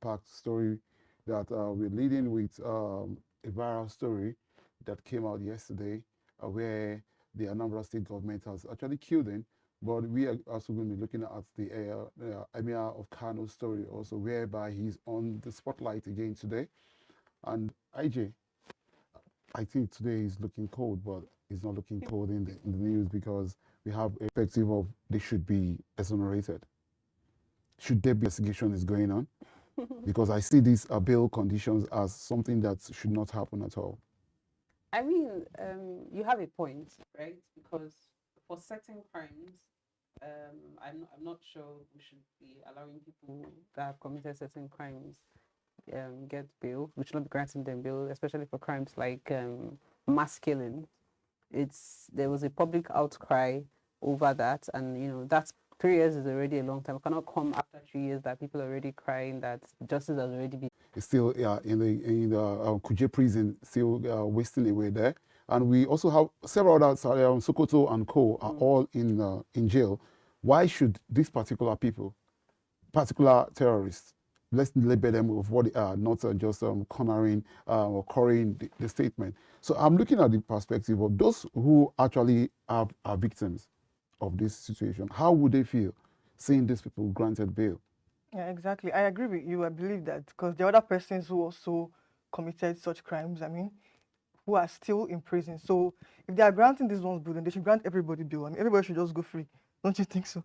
Packed story that we're leading with a viral story that came out yesterday where the Anambra state government has actually killed him. But we are also going to be looking at the Emir of Kano story also, whereby he's on the spotlight again today. And IJ, I think today is looking cold, but it's not looking cold in the news because we have a perspective of they should be exonerated. Should there be investigation is going on? Because I see these bail conditions as something that should not happen at all. I mean, you have a point, right? Because for certain crimes, I'm not sure we should be allowing people that have committed certain crimes get bail. We should not be granting them bail, especially for crimes like mass killing. There was a public outcry over that, and that's 3 years is already a long time. We cannot come after 3 years that people are already crying that justice has already been. It's still in the Kuje prison, still wasting away there. And we also have several others, Sokoto and Co. are all in jail. Why should these particular people, particular terrorists, let's label them with what they are, not just cornering or currying the statement. So I'm looking at the perspective of those who actually are victims of this situation. How would they feel seeing these people granted bail? Yeah, exactly. I agree with you. I believe that because there are other persons who also committed such crimes, I mean, who are still in prison. So if they are granting these ones bail, then they should grant everybody bail. I mean, everybody should just go free. Don't you think so?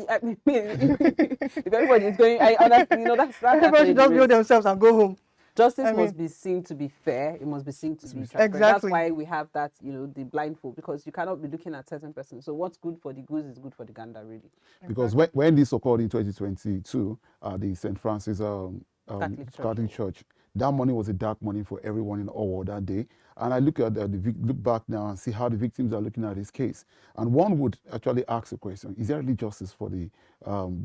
I mean, if everybody is going, I understand. That's Everybody should just bail themselves and go home. Justice must be seen to be fair. It must be seen to be transparent. Exactly. That's why we have that, the blindfold, because you cannot be looking at certain persons. So what's good for the goose is good for the gander, really. Because when this occurred in 2022, the St. Francis Catholic Church, that money was a dark money for everyone in Owo that day. And I look at look back now and see how the victims are looking at this case. And one would actually ask the question: is there really justice for the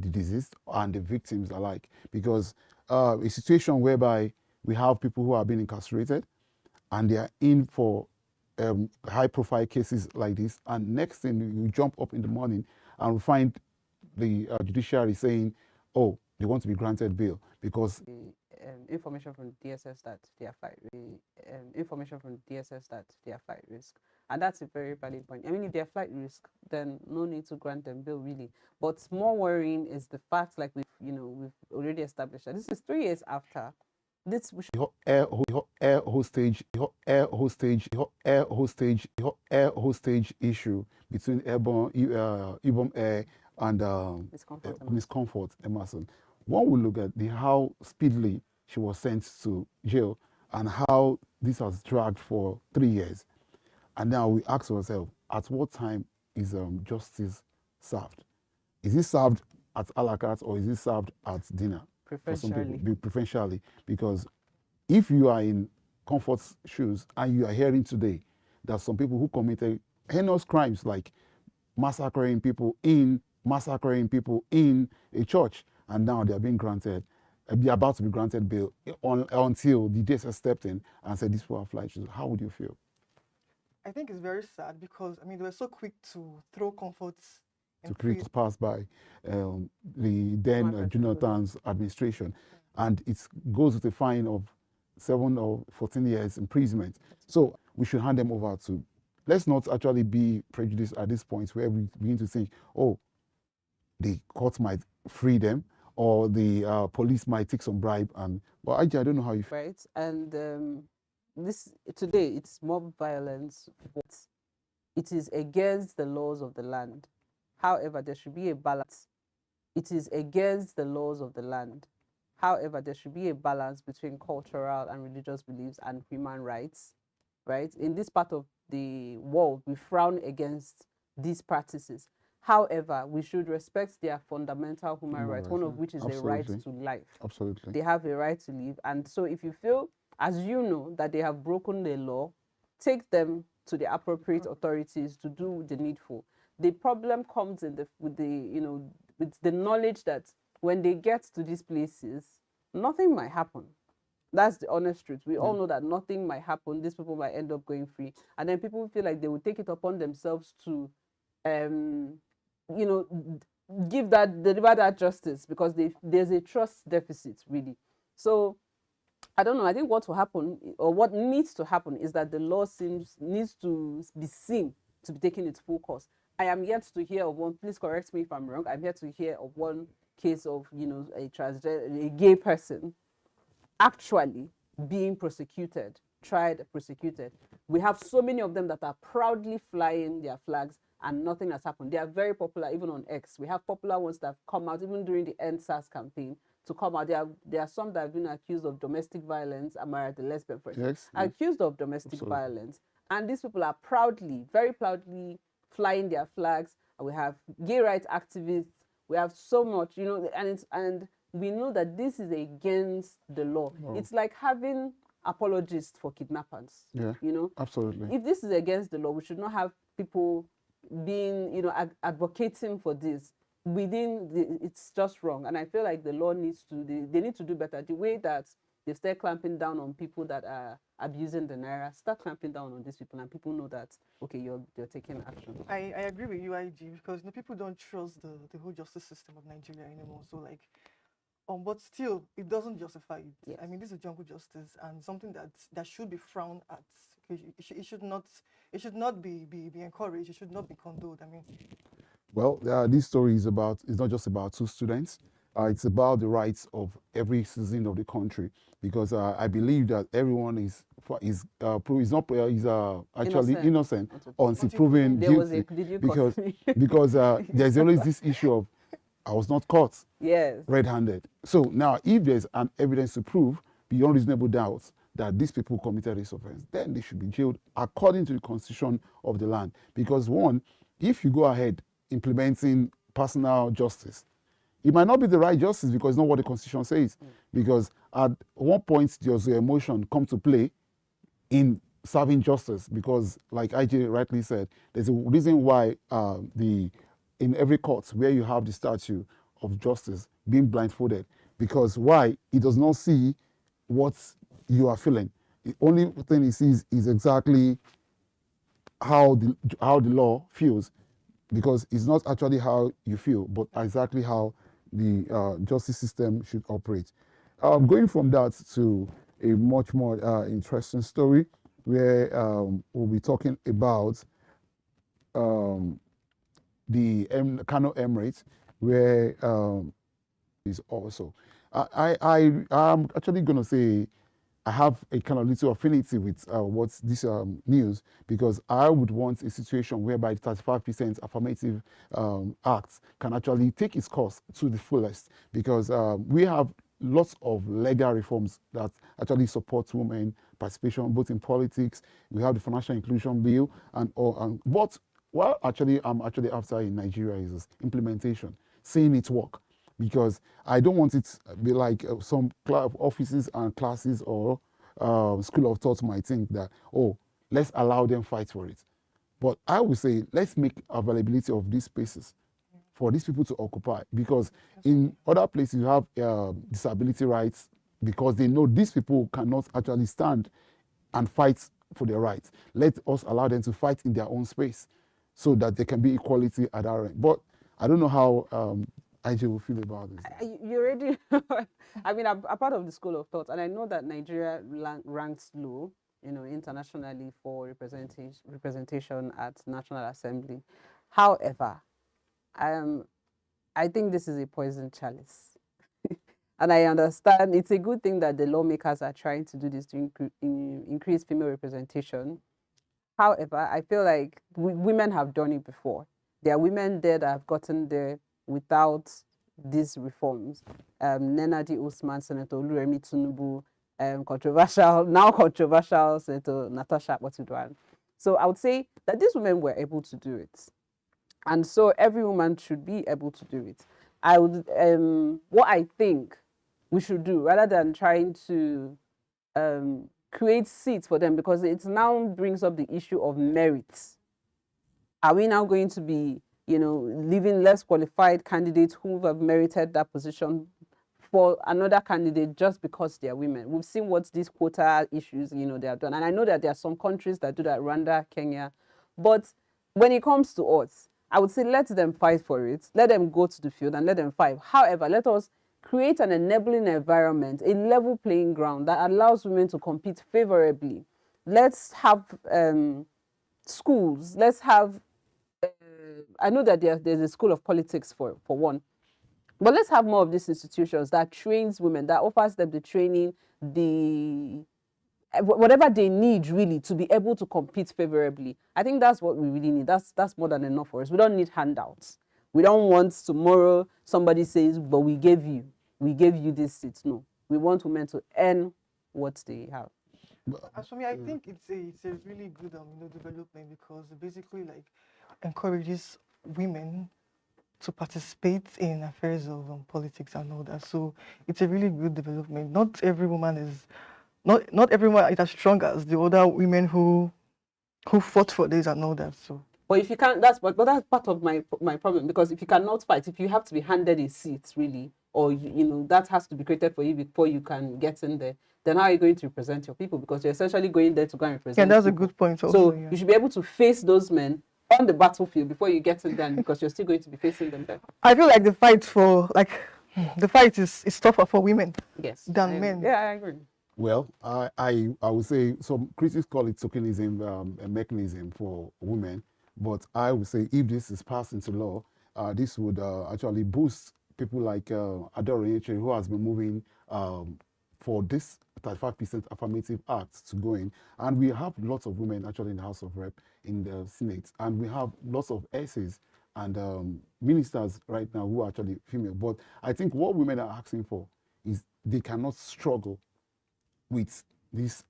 deceased and the victims alike? Because a situation whereby we have people who are being incarcerated and they are in for high-profile cases like this, and next thing you jump up in the morning and we find the judiciary saying, "Oh, they want to be granted bail because." Information from DSS that they are information from DSS that they are flight risk, and that's a very valid point. I mean, if they are flight risk, then no need to grant them bail, really. But more worrying is the fact, like we've already established that this is 3 years after. This air hostage issue between Ibom Air and Miss Comfort Emerson. One will look at how speedily she was sent to jail and how this has dragged for 3 years. And now we ask ourselves, at what time is justice served? Is it served at a la carte or is it served at dinner? Preferentially, because if you are in Comfort's shoes and you are hearing today that some people who committed heinous crimes like massacring people in a church, and now they are being granted, they're about to be granted bail until the DSS stepped in and said these people are flight shoes. How would you feel? I think it's very sad because, I mean, they were so quick to throw Comfort's to pass by the then Jonathan's administration, and it goes with a fine of 7 or 14 years imprisonment. So we should hand them over to. Let's not actually be prejudiced at this point where we begin to think, oh, the court might free them or the police might take some bribe. But I don't know how you feel. Right, and this today it's mob violence, but it is against the laws of the land. However, there should be a balance. It is against the laws of the land. However, there should be a balance between cultural and religious beliefs and human rights, right? In this part of the world, we frown against these practices. However, we should respect their fundamental human rights, one of which is the right to life. Absolutely. They have a right to live. And so if you feel, as you know, that they have broken the law, take them to the appropriate authorities to do the needful. The problem comes with the knowledge that when they get to these places, nothing might happen. That's the honest truth. We all know that nothing might happen. These people might end up going free. And then people feel like they will take it upon themselves to, deliver that justice, because there's a trust deficit, really. So I don't know. I think what will happen, or what needs to happen, is that the law needs to be seen to be taking its full course. I am yet to hear of one. Please correct me if I'm wrong. I'm yet to hear of one case of, a gay person actually being prosecuted, tried, prosecuted. We have so many of them that are proudly flying their flags, and nothing has happened. They are very popular, even on X. We have popular ones that have come out, even during the End SARS campaign, to come out. There are some that have been accused of domestic violence. Amara, the lesbian person, Yes, accused of domestic violence. And these people are proudly, very proudly flying their flags. And we have gay rights activists. We have so much, and we know that this is against the law. Oh. It's like having apologists for kidnappers. Yeah, absolutely. If this is against the law, we should not have people being, advocating for this. It's just wrong. And I feel like the law needs to, they need to do better. The way that they start clamping down on people that are abusing the naira, start clamping down on these people, and people know that, okay, you're taking action. I agree with you, IG, because people don't trust the whole justice system of Nigeria anymore. So like, but still, it doesn't justify it. Yes. I mean, this is jungle justice, and something that should be frowned at. It should not be encouraged. It should not be condoned. I mean, well, this story is not just about two students. It's about the rights of every citizen of the country, because I believe that everyone is actually innocent until proven guilty. Because there's always this issue of, I was not caught red-handed. So now, if there's an evidence to prove beyond reasonable doubt that these people committed this offense, then they should be jailed according to the constitution of the land. Because one, if you go ahead implementing personal justice, it might not be the right justice, because it's not what the constitution says. Because at one point, does the emotion come to play in serving justice? Because like IJ rightly said, there's a reason why in every court where you have the statue of justice being blindfolded, because why? He does not see what you are feeling. The only thing he sees is exactly how the law feels, because it's not actually how you feel, but exactly how the justice system should operate. Going from that to a much more interesting story, where we'll be talking about the Kano Emirates, where is also. I'm actually going to say I have a kind of little affinity with what's this news, because I would want a situation whereby the 35% affirmative act can actually take its course to the fullest, because we have lots of legal reforms that actually support women participation both in politics. We have the financial inclusion bill, and what I'm actually after in Nigeria is implementation, seeing it work. Because I don't want it to be like some offices and classes or school of thought might think that, oh, let's allow them fight for it. But I would say, let's make availability of these spaces for these people to occupy. Because in other places, you have disability rights, because they know these people cannot actually stand and fight for their rights. Let us allow them to fight in their own space so that there can be equality at our end. But I don't know how IJ will feel about this. You already, I mean, I'm a part of the school of thought, and I know that Nigeria ranks low, internationally for representation at National Assembly. However, I think this is a poison chalice. And I understand it's a good thing that the lawmakers are trying to do this to increase female representation. However, I feel like women have done it before. There are women there that have gotten there without these reforms. Nenadi Usman, Senator Oluremi Tinubu, controversial Senator Natasha Akpotudwan. So I would say that these women were able to do it. And so every woman should be able to do it. I would, what I think we should do, rather than trying to create seats for them, because it now brings up the issue of merit. Are we now going to be, leaving less qualified candidates who have merited that position for another candidate just because they are women? We've seen what these quota issues, they have done. And I know that there are some countries that do that, Rwanda, Kenya. But when it comes to us, I would say let them fight for it. Let them go to the field and let them fight. However, let us create an enabling environment, a level playing ground that allows women to compete favorably. Let's have schools. Let's have, I know that there's a school of politics for one, but let's have more of these institutions that trains women, that offers them the training, the whatever they need really to be able to compete favorably. I think that's what we really need. That's more than enough for us. We don't need handouts. We don't want tomorrow somebody says, but we gave you this seat. No, we want women to earn what they have. As for me, I think it's a really good development, because it basically like encourages women to participate in affairs of politics and all that. So it's a really good development. Not every woman is not everyone is as strong as the other women who fought for this and all that. So but if you can't, that's part of my problem, because if you cannot fight, if you have to be handed a seat really, or that has to be created for you before you can get in there, then how are you going to represent your people? Because you're essentially going there to go and represent. Yeah, that's people. A good point also. So you should be able to face those men on the battlefield before you get in there, because you're still going to be facing them there. I feel like the fight is tougher for women than men. Yeah, I agree. Well, I would say some critics call it tokenism, a mechanism for women, but I would say if this is passed into law, this would actually boost people like Adore, who has been moving for this 35% affirmative act to go in. And we have lots of women actually in the House of Rep, in the Senate, and we have lots of essays and ministers right now who are actually female. But I think what women are asking for is they cannot struggle with this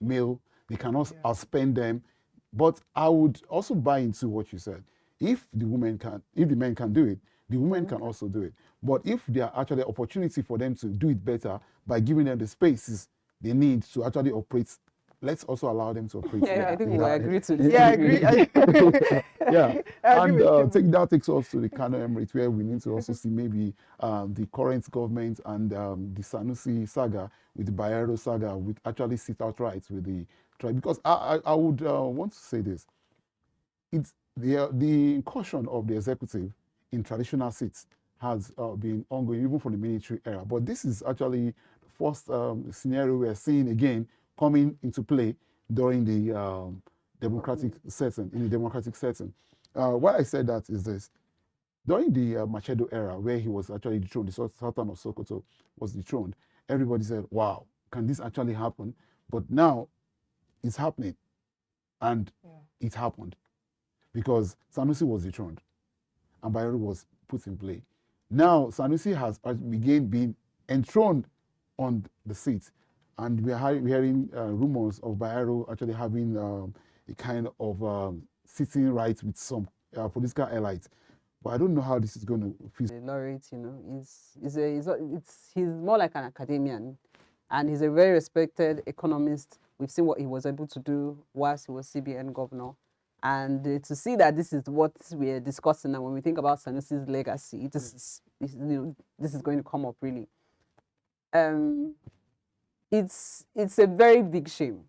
male, they cannot outspend them. But I would also buy into what you said. If the men can do it, the women can also do it. But if there are actually opportunity for them to do it better by giving them the spaces they need to actually operate, let's also allow them to operate. Yeah, I think we agree to this. Yeah, I agree. Yeah, I agree and that takes us to the Kano Emirate, where we need to also see maybe the current government and the Sanusi saga with the Bayero saga would actually sit outright with the tribe. Because I would want to say this. It's the incursion of the executive in traditional seats has been ongoing even from the military era. But this is actually the first scenario we are seeing again coming into play during the democratic setting, in the democratic setting. Why I said that is this. During the Machedo era, where he was actually dethroned, the Sultan of Sokoto was dethroned, everybody said, wow, can this actually happen? But now it's happening. And it happened because Sanusi was dethroned and Bayero was put in play. Now Sanusi has again been enthroned on the seat, and we're hearing rumors of Bayero actually having a kind of sitting right with some political allies. But I don't know how this is going to feel. The laureate, he's more like an academician, and he's a very respected economist. We've seen what he was able to do whilst he was CBN governor. And to see that this is what we're discussing, and when we think about Sanusi's legacy, this is going to come up really. It's a very big shame,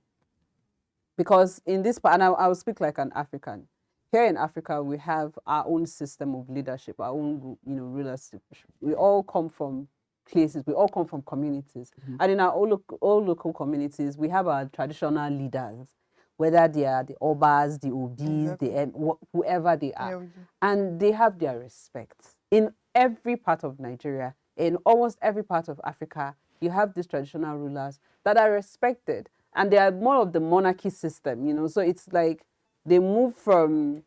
because in this part, and I will speak like an African. Here in Africa, we have our own system of leadership, our own rulership. We all come from places, we all come from communities, and in our all local communities, we have our traditional leaders, whether they are the Obas, the Obis, whoever they are. And they have their respect. In every part of Nigeria, in almost every part of Africa, you have these traditional rulers that are respected. And they are more of the monarchy system, so it's like they move from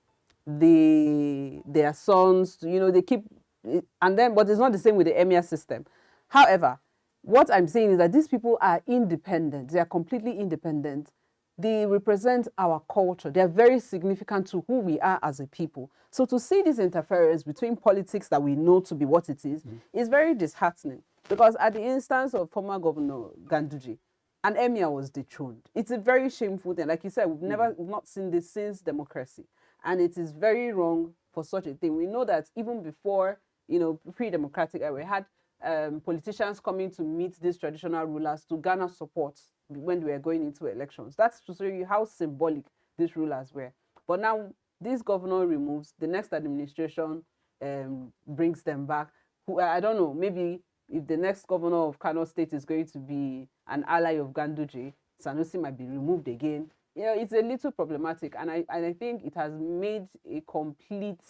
their sons to, they keep, but it's not the same with the emir system. However, what I'm saying is that these people are independent. They are completely independent. They represent our culture. They're very significant to who we are as a people. So to see this interference between politics that we know to be what it is very disheartening. Because at the instance of former Governor Ganduje, an emir was dethroned. It's a very shameful thing. Like you said, we've not seen this since democracy. And it is very wrong for such a thing. We know that even before, pre-democratic era, we had politicians coming to meet these traditional rulers to garner support when we were going into elections. That's to show you how symbolic these rulers were. But now this governor removes, the next administration brings them back. Who, I don't know, maybe if the next governor of Kano State is going to be an ally of Ganduje, Sanusi might be removed again. You know, it's a little problematic, and I think it has made a complete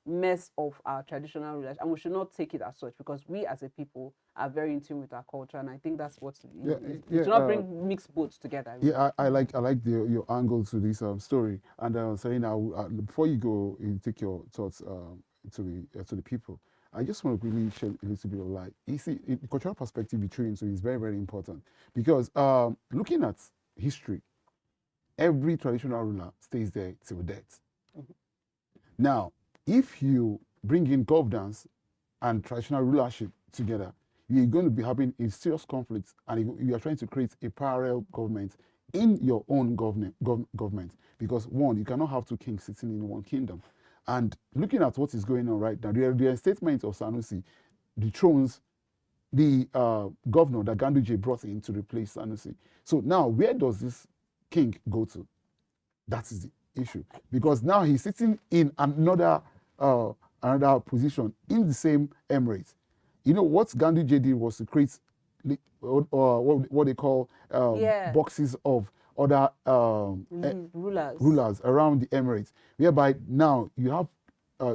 mess of our traditional relations, and we should not take it as such, because we as a people are very in tune with our culture, and I think that's what we should not bring mixed boats together. Yeah, I like your angle to this story, and Serena, before you go and take your thoughts to the people, I just want to really shed a little bit of light. You see, the cultural perspective between so is very, very important, because looking at history, every traditional ruler stays there till death. Mm-hmm. Now, if you bring in governance and traditional rulership together, you're going to be having a serious conflict, and you are trying to create a parallel government in your own government, because one, you cannot have two kings sitting in one kingdom. And looking at what is going on right now, the statement of Sanusi dethrones the governor that Ganduje brought in to replace Sanusi. So now, where does this king go to? That is the issue, because now he's sitting in another position in the same Emirates. You know what Ganduje did was to create what they call boxes of other rulers around the Emirates, whereby now you have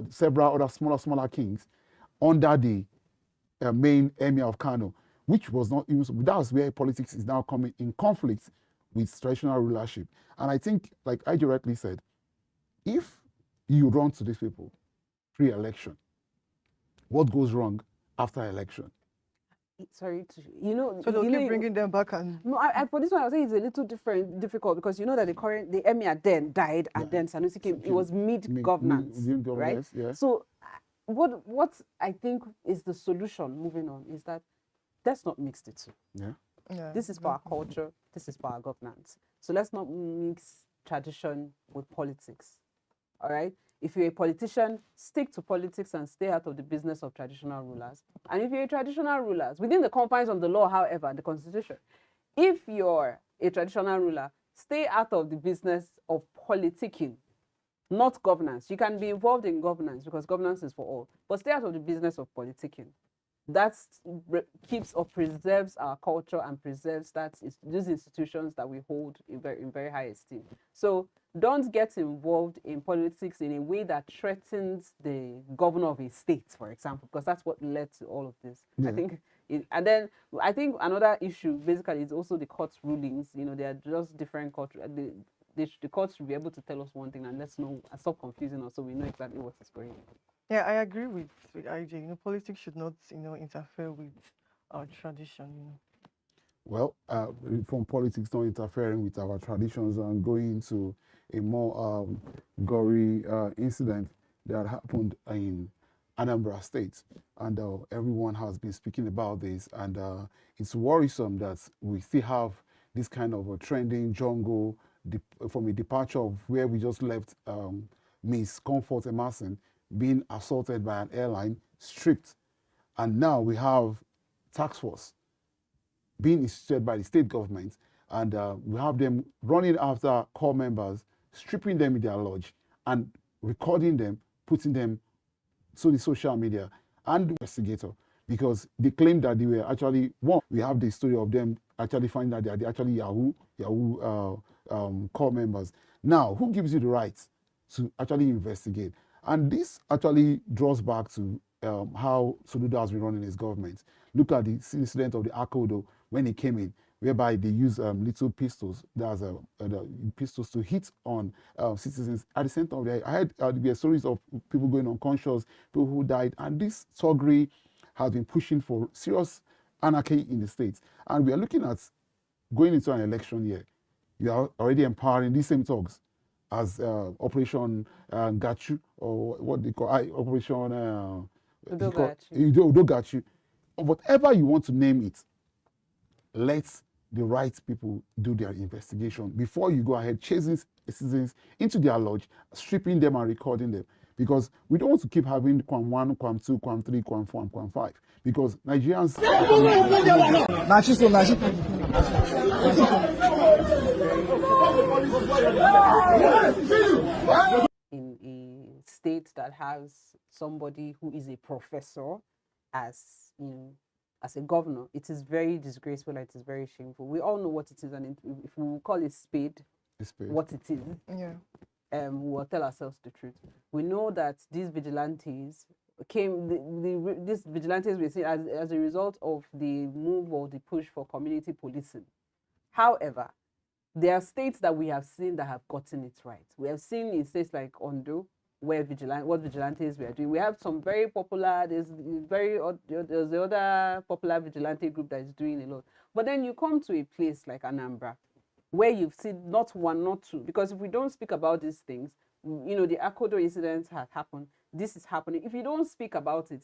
several other smaller kings under the main emir of Kano, which was not even. That's where politics is now coming in conflict with traditional rulership. And I think, like I directly said, if you run to these people pre-election, what goes wrong after election? Sorry, so they'll keep bringing them back, and no, for this one I would say it's a little difficult, because you know that the emir then died, and then Sanusi came. It was mid-governance, right? Yeah. So what I think is the solution moving on is that let's not mix the two. Yeah. This is for our culture. This is for our governance. So let's not mix tradition with politics. All right. If you're a politician, stick to politics and stay out of the business of traditional rulers. And if you're a traditional ruler, within the confines of the law, however, the constitution, if you're a traditional ruler, stay out of the business of politicking, not governance. You can be involved in governance, because governance is for all, but stay out of the business of politicking. That keeps or preserves our culture and preserves those institutions that we hold in very high esteem. So don't get involved in politics in a way that threatens the governor of a state, for example, because that's what led to all of this. Yeah. I think another issue basically is also the court's rulings. You know, they are just different court. The court should be able to tell us one thing and let's know, and stop confusing us, so we know exactly what is going on. Yeah, I agree with IJ. You know, politics should not, interfere with our tradition. Well, from politics not interfering with our traditions and going into a more gory incident that happened in Anambra State, and everyone has been speaking about this, and it's worrisome that we still have this kind of a trending jungle from a departure of where we just left Miss Comfort Emerson being assaulted by an airline, stripped, and now we have task force being instituted by the state government, and we have them running after Corp members, stripping them in their lodge, and recording them, putting them to the social media, and the investigator, because they claim that they were actually one. We have the story of them actually finding that they are actually Yahoo Corp members. Now, who gives you the right to actually investigate? And this actually draws back to how Soludo has been running his government. Look at the incident of the Akodo when he came in, whereby they use little pistols, pistols to hit on citizens. At the same time, I had there were stories of people going unconscious, people who died, and this Sogri has been pushing for serious anarchy in the states. And we are looking at going into an election year. You are already empowering these same thugs as Operation Gachu, or what they call Operation Udogachu, or whatever you want to name it. Let the right people do their investigation before you go ahead chasing citizens into their lodge, stripping them and recording them. Because we don't want to keep having Quam 1, Quam 2, Quam 3, Quam 4, and Quam 5. Because Nigerians... state that has somebody who is a professor as, as a governor, it is very disgraceful and it is very shameful. We all know what it is, and if we call it spade, what it is, Yeah. we will tell ourselves the truth. We know that these vigilantes these vigilantes were seen as a result of the move or the push for community policing. However, there are states that we have seen that have gotten it right. We have seen in states like Ondo, where what vigilantes were doing. We have some very popular, there's the other popular vigilante group that is doing a lot. But then you come to a place like Anambra, where you've seen not one, not two, because if we don't speak about these things, the Akodo incidents have happened. This is happening. If you don't speak about it,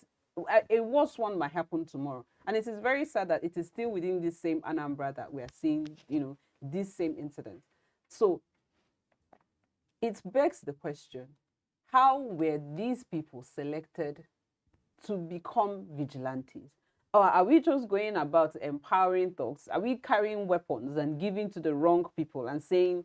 a worse one might happen tomorrow. And it is very sad that it is still within this same Anambra that we are seeing, this same incident. So it begs the question, how were these people selected to become vigilantes? Or are we just going about empowering thugs? Are we carrying weapons and giving to the wrong people and saying,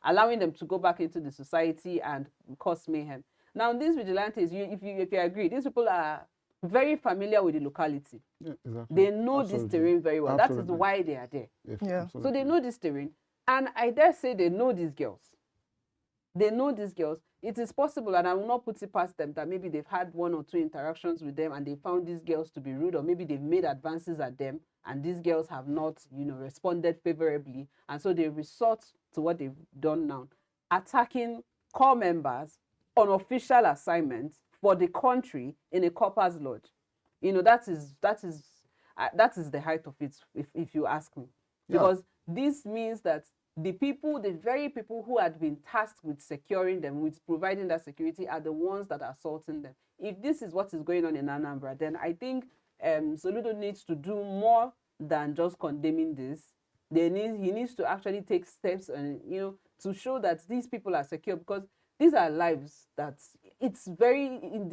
allowing them to go back into the society and cause mayhem? Now, these vigilantes, if you agree, these people are very familiar with the locality. Yeah, exactly. They know this terrain very well. Absolutely. That is why they are there. Yes, Yeah. absolutely. So they know this terrain. And I dare say they know these girls. They know these girls. It is possible, and I will not put it past them, that maybe they've had one or two interactions with them and they found these girls to be rude, or maybe they've made advances at them and these girls have not, responded favorably. And so they resort to what they've done now, attacking core members on official assignments for the country in a corpus lodge. That is the height of it, if you ask me. Because this means that the very people who had been tasked with securing them, with providing that security, are the ones that are assaulting them. If this is what is going on in Anambra, then I think Soludo needs to do more than just condemning this. He needs to actually take steps and, to show that these people are secure, because these are lives that it's very in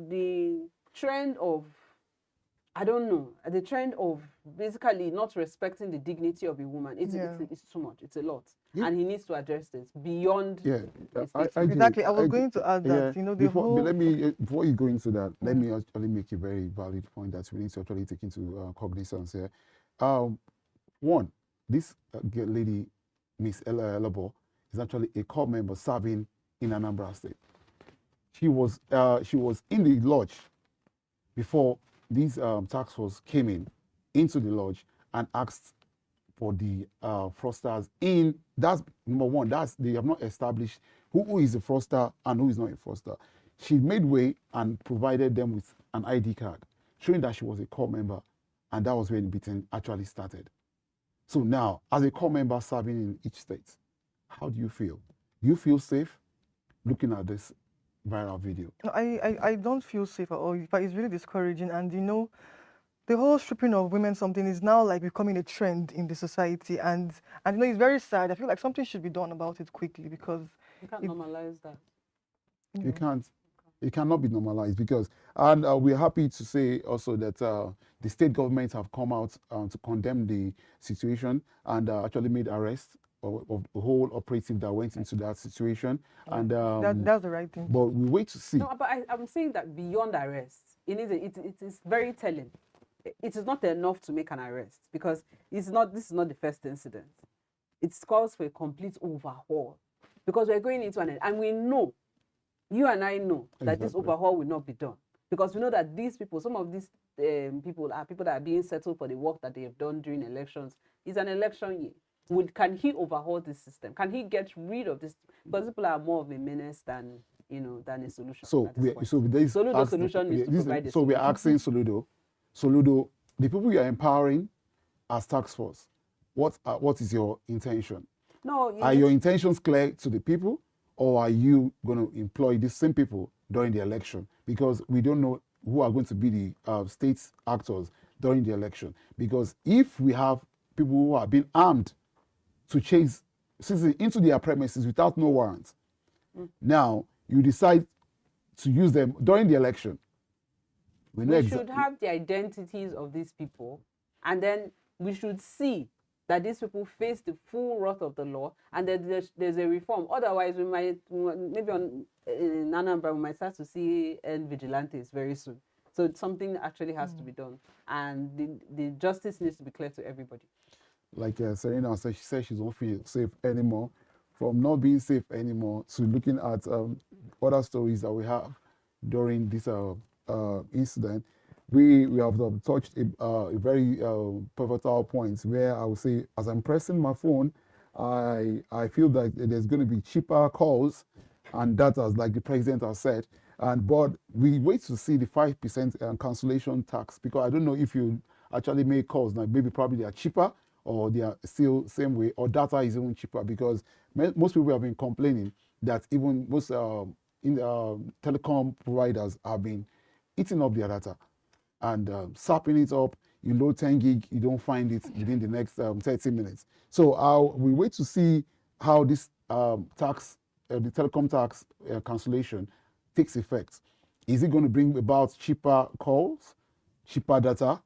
the trend of, I don't know, the trend of basically not respecting the dignity of a woman. It's too much. It's a lot. Yeah. And he needs to address this beyond. Yeah, exactly. I was going to add that, before you go into that, let me actually make a very valid point that we need to actually take into cognizance here. One, this lady, Miss Ella Elabo, is actually a Corp member serving in Anambra State. She was in the lodge before these task force came into the lodge and asked for the fraudsters in. That's number one. They have not established who is a fraudster and who is not a fraudster. She made way and provided them with an ID card showing that she was a Corp member, and that was when the beating actually started. So now, as a Corp member serving in each state, how do you feel? Do you feel safe looking at this viral video? No, I don't feel safe at all. But it's really discouraging, and the whole stripping of women something is now like becoming a trend in the society, and it's very sad. I feel like something should be done about it quickly, because you can't normalize that. You can't. It cannot be normalized, because, and we're happy to say also that the state governments have come out to condemn the situation and actually made arrests of the whole operative that went into that situation. Yeah. And that's the right thing. But we wait to see. No, but I'm saying that beyond arrest, it is very telling. It is not enough to make an arrest, because this is not the first incident. It calls for a complete overhaul, because we're going into and we know, you and I know, that this overhaul will not be done, because we know that these people, some of these people are people that are being settled for the work that they have done during elections. It's an election year. Can he overhaul this system? Can he get rid of this? Because people are more of a menace than a solution. So Soludo solution is to provide a so we're solution. asking Soludo, the people you are empowering as task force, what is your intention? No, are your intentions clear to the people, or are you going to employ these same people during the election? Because we don't know who are going to be the state actors during the election. Because if we have people who are being armed to chase citizens into their premises without no warrant, now you decide to use them during the election. We should have the identities of these people, and then we should see that these people face the full wrath of the law, and that there's a reform. Otherwise, we might maybe in Anambra we might start to see vigilantes very soon. So something actually has to be done, and the justice needs to be clear to everybody. Like Serena said, she said she don't feel safe anymore. From not being safe anymore to looking at other stories that we have during this incident, we have touched a very pivotal point where I would say, as I'm pressing my phone, I feel that there's going to be cheaper calls and data, like the president has said. But we wait to see the 5% cancellation tax, because I don't know if you actually make calls now. Maybe probably they are cheaper, or they are still same way, or data is even cheaper, because most people have been complaining that even most telecom providers have been eating up their data and sapping it up. You load 10 gig, you don't find it within the next 30 minutes. So we wait to see how this tax, the telecom tax cancellation takes effect. Is it going to bring about cheaper calls, cheaper data?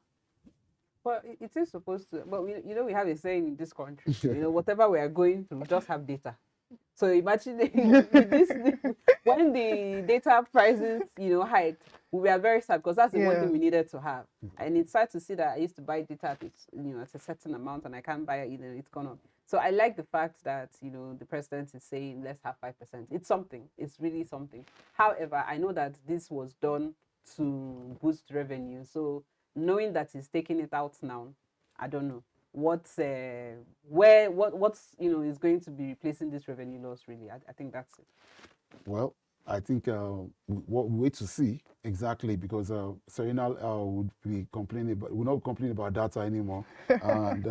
Well, it is supposed to, but we have a saying in this country, whatever we are going through, just have data. So imagine with this, when the data prices, hiked, we were very sad, because that's the one thing we needed to have. And it's sad to see that I used to buy data at at a certain amount, and I can't buy it, it's gone up. So I like the fact that, the president is saying, let's have 5%. It's something. It's really something. However, I know that this was done to boost revenue. So knowing that he's taking it out now, I don't know what's is going to be replacing this revenue loss. Really, I think that's it. Well, I think what we wait to see exactly, because Serena would be complaining, but we're not complaining about data anymore, and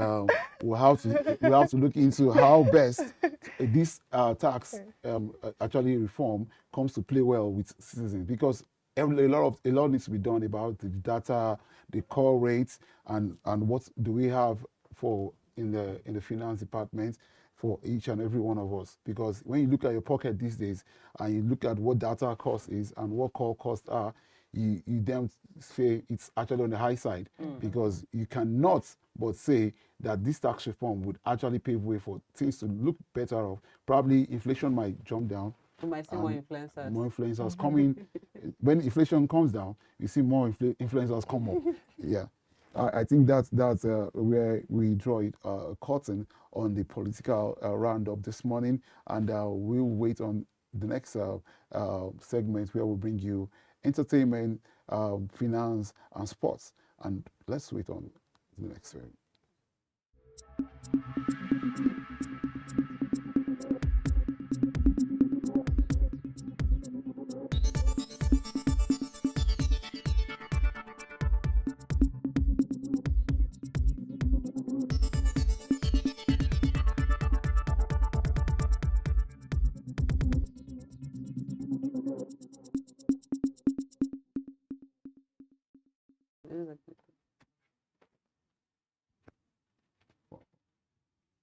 we'll have to look into how best this tax actually reform comes to play well with citizens, because a lot needs to be done about the data, the call rates, and what do we have for in the finance department for each and every one of us. Because when you look at your pocket these days and you look at what data cost is and what call costs are, you then say it's actually on the high side, because you cannot but say that this tax reform would actually pave way for things to look better off. Probably inflation might jump down. You might see more influencers. More influencers coming. When inflation comes down, you see more influencers come up. Yeah. I think that's where we draw it curtain on the political roundup this morning, and we'll wait on the next segment, where we'll bring you entertainment, finance, and sports. And let's wait on the next segment.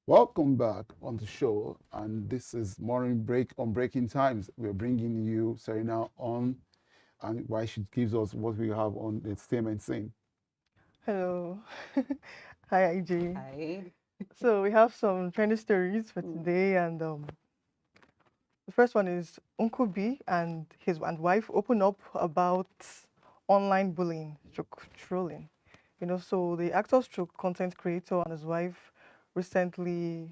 Welcome back on the show, and this is Morning Break on Breaking Times. We're bringing you Serena on, and why she gives us what we have on the entertainment scene. Hello. Hi, IJ. Hi. So we have some trending stories for today, and the first one is Uncle B and his wife open up about online bullying, trolling. So the actor stroke content creator and his wife recently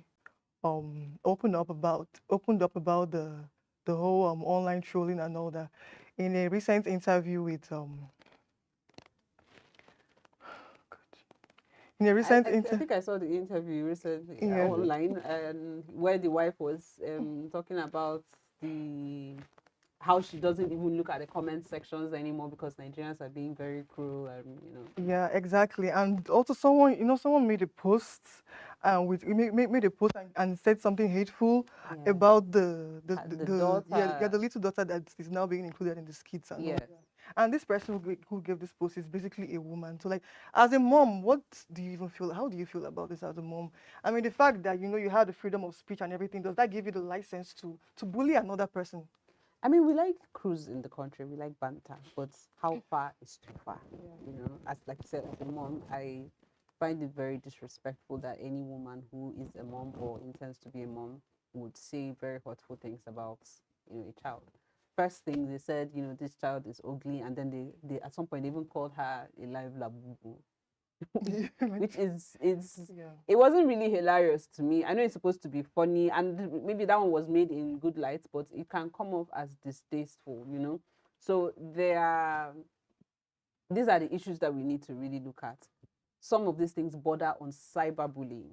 opened up about the whole online trolling and all that in a recent interview with I think I saw the interview recently online, and where the wife was talking about how she doesn't even look at the comment sections anymore, because Nigerians are being very cruel, and Yeah, exactly. And also someone made a post made a post and said something hateful about the daughter. the little daughter that is now being included in the skits and all Yes. that. And this person who gave this post is basically a woman. So, like, as a mom, what do you even feel? How do you feel about this as a mom? I mean, the fact that you have the freedom of speech and everything, does that give you the license to bully another person? I mean, we like cruise in the country, we like banter, but how far is too far? As like you said, as a mom, I find it very disrespectful that any woman who is a mom or intends to be a mom would say very hurtful things about, a child. First thing they said, this child is ugly, and then they at some point even called her a live labubu, which is it wasn't really hilarious to me. I know it's supposed to be funny, and maybe that one was made in good light, but it can come off as distasteful, So these are the issues that we need to really look at. Some of these things border on cyberbullying,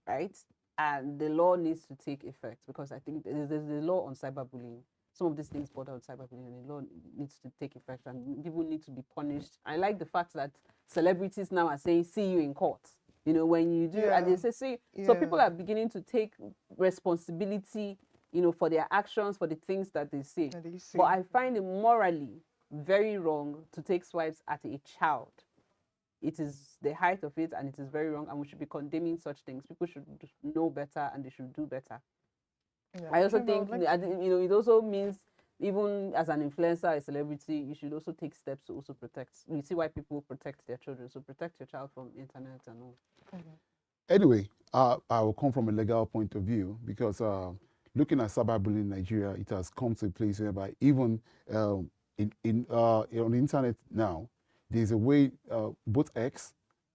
right? And the law needs to take effect, because I think there's the law on cyberbullying. Some of these things border on cyberbullying, and the law needs to take effect, and people need to be punished. I like the fact that celebrities now are saying, "See you in court." When you do, and they say, "See," so people are beginning to take responsibility, for their actions, for the things that they say. But I find it morally very wrong to take swipes at a child. It is the height of it, and it is very wrong, and we should be condemning such things. People should know better, and they should do better. I also think, it also means, even as an influencer, a celebrity, you should also take steps to also protect. You see why people protect their children, so protect your child from internet and all. Anyway, I will come from a legal point of view, because looking at cyberbullying in Nigeria, it has come to a place whereby even on the internet now, there's a way, both X,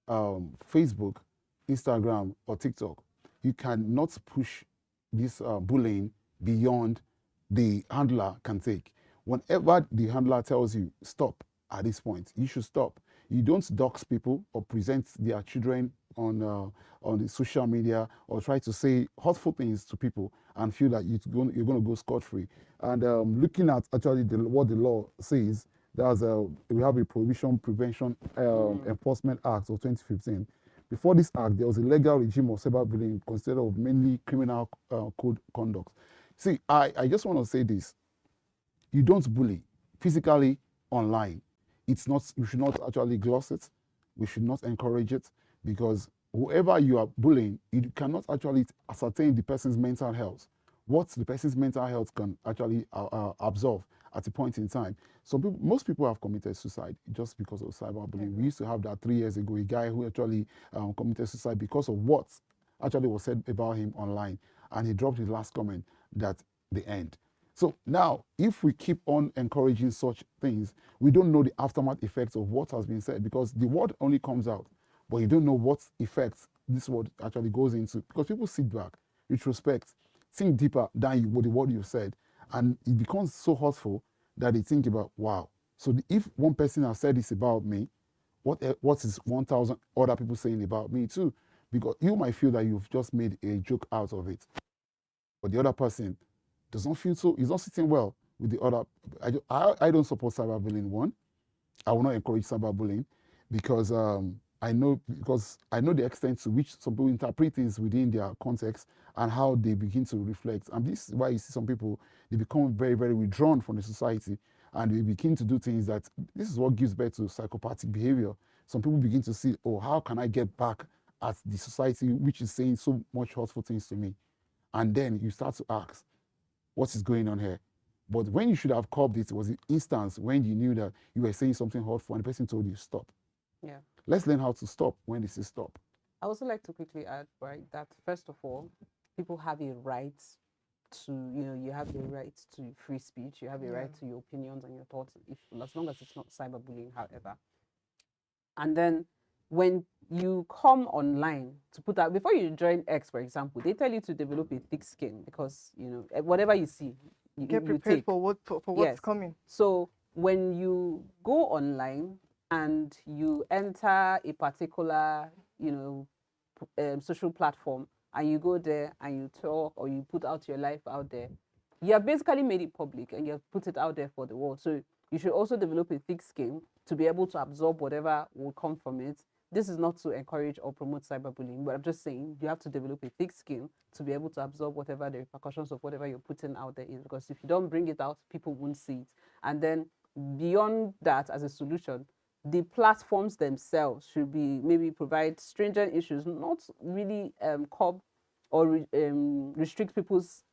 Facebook, Instagram, or TikTok, you cannot push this bullying beyond the handler can take. Whenever the handler tells you stop at this point, you should stop. You don't dox people or present their children on the social media, or try to say hurtful things to people and feel that you're going to go scot-free. And looking at actually what the law says, we have a Prohibition Prevention Enforcement Act of 2015. Before this act, there was a legal regime of cyberbullying consisted of mainly criminal code conduct. See, I just want to say this. You don't bully physically online. It's not, you should not actually gloss it. We should not encourage it, because whoever you are bullying, you cannot actually ascertain the person's mental health. What the person's mental health can actually absorb at a point in time. So most people have committed suicide just because of cyberbullying. We used to have that 3 years ago, a guy who actually committed suicide because of what actually was said about him online. And he dropped his last comment that the end. So now, if we keep on encouraging such things, we don't know the aftermath effects of what has been said, because the word only comes out, but you don't know what effects this word actually goes into, because people sit back, retrospect, think deeper than the word you said, and it becomes so hurtful that they think about, wow, so if one person has said this about me, what is 1,000 other people saying about me too? Because you might feel that you've just made a joke out of it, but the other person does not feel so, he's not sitting well with the other. I don't support cyberbullying. One, I will not encourage cyberbullying, because I know the extent to which some people interpret things within their context and how they begin to reflect. And this is why you see some people, they become very, very withdrawn from the society, and they begin to do things that, this is what gives birth to psychopathic behavior. Some people begin to see, oh, how can I get back at the society which is saying so much hurtful things to me? And then you start to ask, what is going on here? But when you should have curbed it was the instance when you knew that you were saying something hurtful and the person told you stop. Yeah. Let's learn how to stop when they say stop. I also like to quickly add, right, that first of all, people have a right to, you have a right to free speech. You have a right to your opinions and your thoughts, as long as it's not cyberbullying, however. And then when you come online to put out, before you join X, for example, they tell you to develop a thick skin, because, whatever you see, you get prepared take. for what's coming. So when you go online and you enter a particular, social platform, and you go there and you talk, or you put out your life out there, you have basically made it public and you have put it out there for the world. So you should also develop a thick skin to be able to absorb whatever will come from it. This is not to encourage or promote cyberbullying, but I'm just saying you have to develop a thick skin to be able to absorb whatever the repercussions of whatever you're putting out there is, because if you don't bring it out, people won't see it. And then beyond that, as a solution, the platforms themselves should be maybe provide stringent issues, not really curb or restrict people's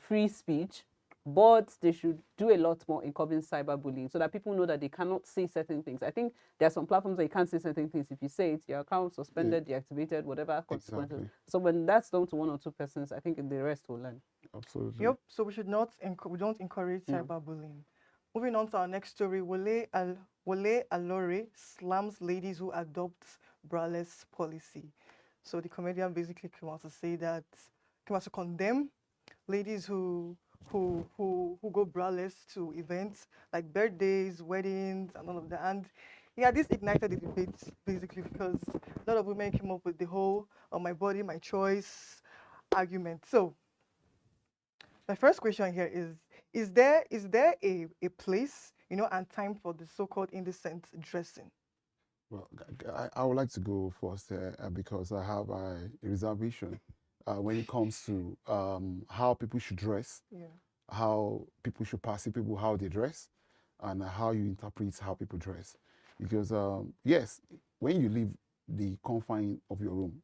free speech, but they should do a lot more in curbing cyberbullying so that people know that they cannot say certain things. I think there are some platforms that you can't say certain things. If you say it, your account suspended, deactivated, whatever consequences. Exactly. So when that's done to one or two persons, I think the rest will learn. Absolutely. Yep. So we should not we don't encourage cyberbullying. Moving on to our next story, Wole Alore slams ladies who adopt braless policy. So the comedian basically came out to say that, came out to condemn ladies who go braless to events like birthdays, weddings, and all of that. And yeah, this ignited the debate basically because a lot of women came up with the whole my body, my choice argument. So my first question here is there a place, you know, and time for the so-called indecent dressing? Well, I would like to go first because I have a reservation when it comes to how people should dress, Yeah. how people should perceive people, how they dress, and how you interpret how people dress. Because, yes, when you leave the confine of your room,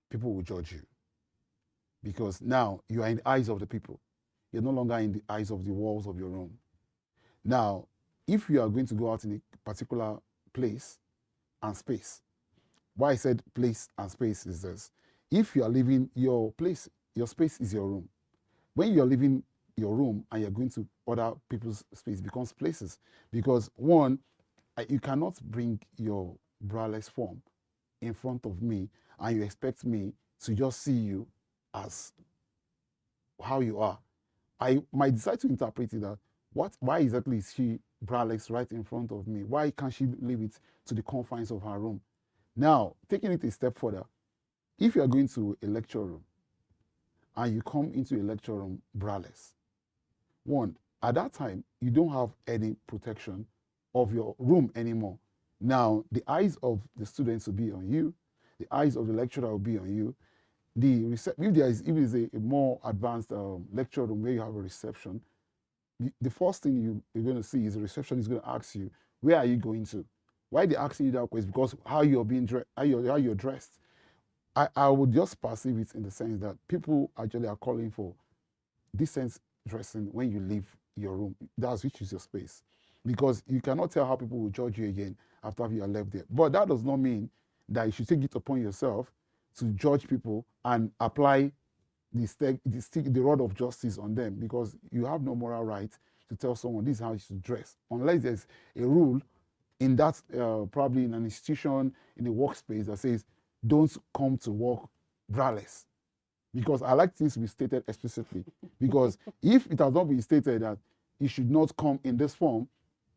people will judge you. Because now you are in the eyes of the people. You're no longer in the eyes of the walls of your room. Now, if you are going to go out in a particular place and space, why I said place and space is this. If you are leaving your place, your space is your room. When you're leaving your room and you're going to other people's space, it becomes places. Because one, you cannot bring your braless form in front of me and you expect me to just see you as how you are. I might decide to interpret it that why exactly is she braless right in front of me? Why can't she leave it to the confines of her room? Now, taking it a step further, if you are going to a lecture room and you come into a lecture room braless, one, at that time, you don't have any protection of your room anymore. Now, the eyes of the students will be on you, the eyes of the lecturer will be on you. If it is a more advanced lecture room where you have a reception, the first thing you're going to see is the reception is going to ask you, where are you going to? Why they asking you that question? Because how you're being dressed, how you're dressed. I would just perceive it in the sense that people actually are calling for decent dressing when you leave your room. That's which is your space. Because you cannot tell how people will judge you again after you are left there. But that does not mean that you should take it upon yourself to judge people and apply the rod of justice on them, because you have no moral right to tell someone this is how you should dress, unless there's a rule in that probably in an institution, in a workspace that says don't come to work braless. Because I like things to be stated explicitly. Because if it has not been stated that you should not come in this form,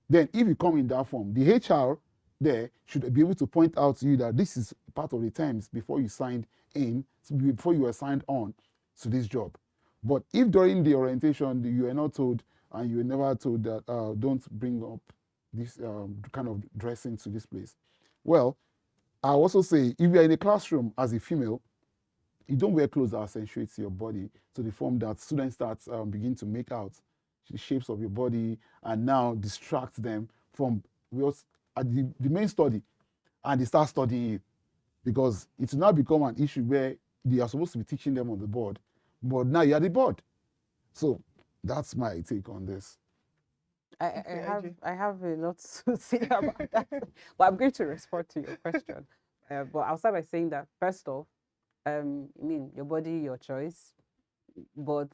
then if you come in that form, the HR there should be able to point out to you that this is part of the terms before you signed in, before you were signed on to this job. But if during the orientation you were not told and you were never told that don't bring up this kind of dressing to this place, well, I also say if you're in a classroom as a female, you don't wear clothes that accentuate your body to the form that students start begin to make out the shapes of your body and now distract them from the main study, and they start studying you, because it's now become an issue where they are supposed to be teaching them on the board, but now you're the board. So that's my take on this. I have a lot to say about that, but I'm going to respond to your question. But I'll start by saying that first off, I mean, your body, your choice, but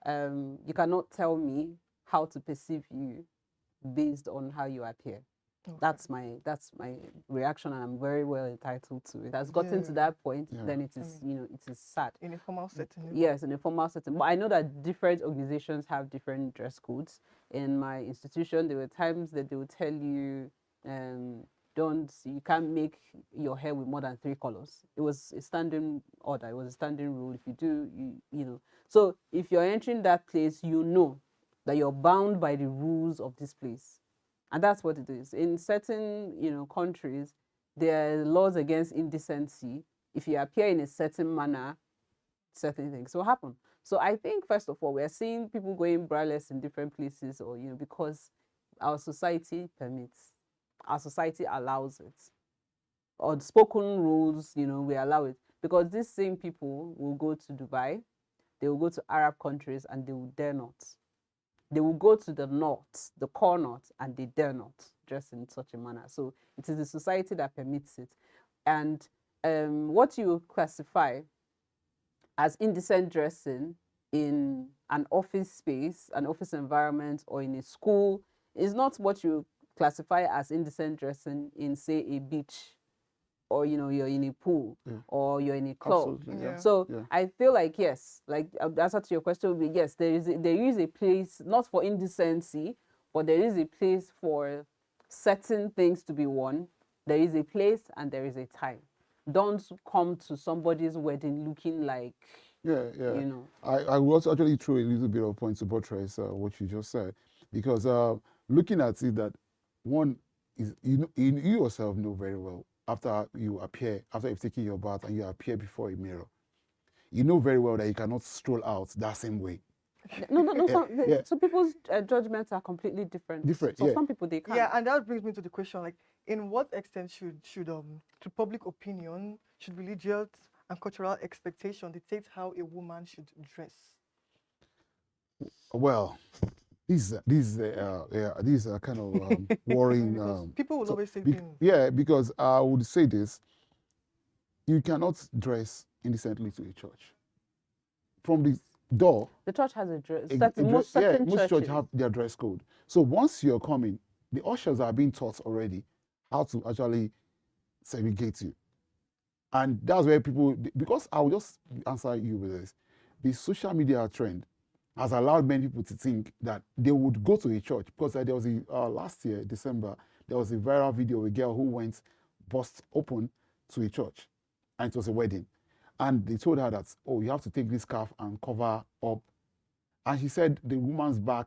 you cannot tell me how to perceive you based on how you appear. Okay. That's my reaction, and I'm very well entitled to it. It has gotten to that point, then it is, you know, it is sad. In a formal setting. Yes, in a formal setting. But I know that different organizations have different dress codes. In my institution, there were times that they would tell you, you can't make your hair with more than 3 colors. It was a standing order. It was a standing rule. If you do, you know. So if you're entering that place, you know that you're bound by the rules of this place. And that's what it is. In certain, you know, countries, there are laws against indecency. If you appear in a certain manner, certain things will happen. So I think, first of all, we're seeing people going braless in different places, or, you know, because our society permits, our society allows it. Or the spoken rules, you know, we allow it. Because these same people will go to Dubai, they will go to Arab countries and they will dare not. They will go to the north, the core north, and they dare not dress in such a manner. So it is the society that permits it. And what you classify as indecent dressing in an office space, an office environment, or in a school is not what you classify as indecent dressing in, say, a beach, or you're in a pool, or you're in a club. Absolutely, yeah. So Yeah. I feel like, yes, like the answer to your question would be yes, there is a place, not for indecency, but there is a place for certain things to be worn. There is a place and there is a time. Don't come to somebody's wedding looking like, Yeah. I will also actually throw a little bit of point to buttress what you just said, because looking at it, that one is, you yourself know very well, after you've taken your bath and you appear before a mirror, you know very well that you cannot stroll out that same way. No. So people's judgments are completely different. So some people, they can't. Yeah, and that brings me to the question, like, in what extent should to public opinion, should religious and cultural expectation dictate how a woman should dress? Well, these are kind of worrying. People will always say things. Yeah, because I would say this: you cannot dress indecently to a church. From the door, the church has a dress. Most churches have their dress code. So once you're coming, the ushers are being taught already how to actually segregate you. And that's where people, because I will just answer you with this, the social media trend has allowed many people to think that they would go to a church, because there was last year, December, there was a viral video of a girl who went bust open to a church, and it was a wedding. And they told her that, oh, you have to take this scarf and cover up. And she said the woman's back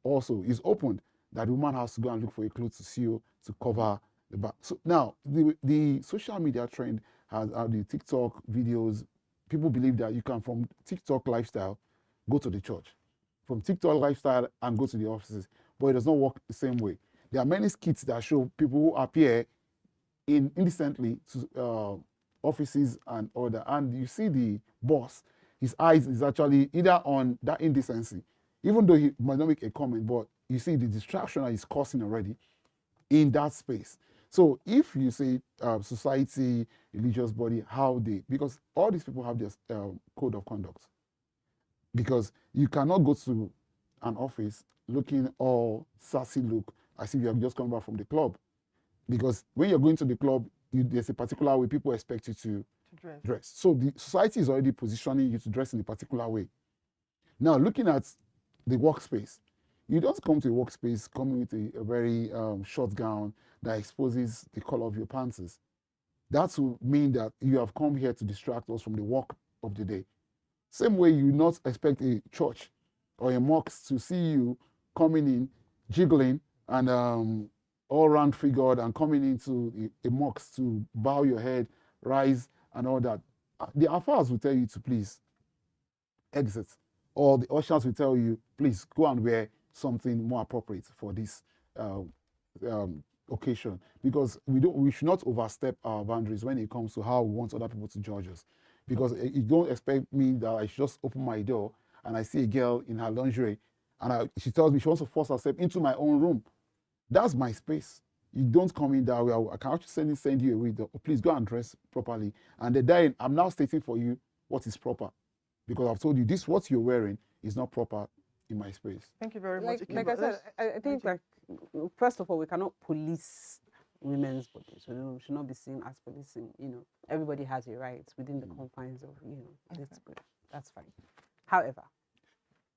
also is opened, that the woman has to go and look for a cloth to sew to cover the back. So now, the social media trend has the TikTok videos. People believe that you can, from TikTok lifestyle, go to the church. From TikTok lifestyle and go to the offices. But it does not work the same way. There are many skits that show people who appear indecently to offices and order, and you see the boss, his eyes is actually either on that indecency, even though he might not make a comment, but you see the distraction that he's causing already in that space. So if you say society, religious body, because all these people have their code of conduct, because you cannot go to an office looking all sassy look as if you have just come back from the club, because when you're going to the club, there's a particular way people expect you to dress. So the society is already positioning you to dress in a particular way. Now, looking at the workspace, you don't come to a workspace coming with a very short gown that exposes the color of your pants. That will mean that you have come here to distract us from the work of the day. Same way, you not expect a church or a mosque to see you coming in, jiggling, and all round figured, and coming into a mosque to bow your head, rise, and all that. The alfas will tell you to please exit, or the ushers will tell you, please go and wear something more appropriate for this occasion, because we should not overstep our boundaries when it comes to how we want other people to judge us. Because you don't expect me that I should just open my door and I see a girl in her lingerie, and she tells me she wants to force herself into my own room. That's my space. You don't come in that way. I can actually send you away. Please go and dress properly. And then I'm now stating for you what is proper, because I've told you this, what you're wearing is not proper in my space. Thank you very much. Like I said, I think, like, first of all, we cannot police women's bodies. We should not be seen as policing. Everybody has a right within the confines of, that's good. That's fine. However,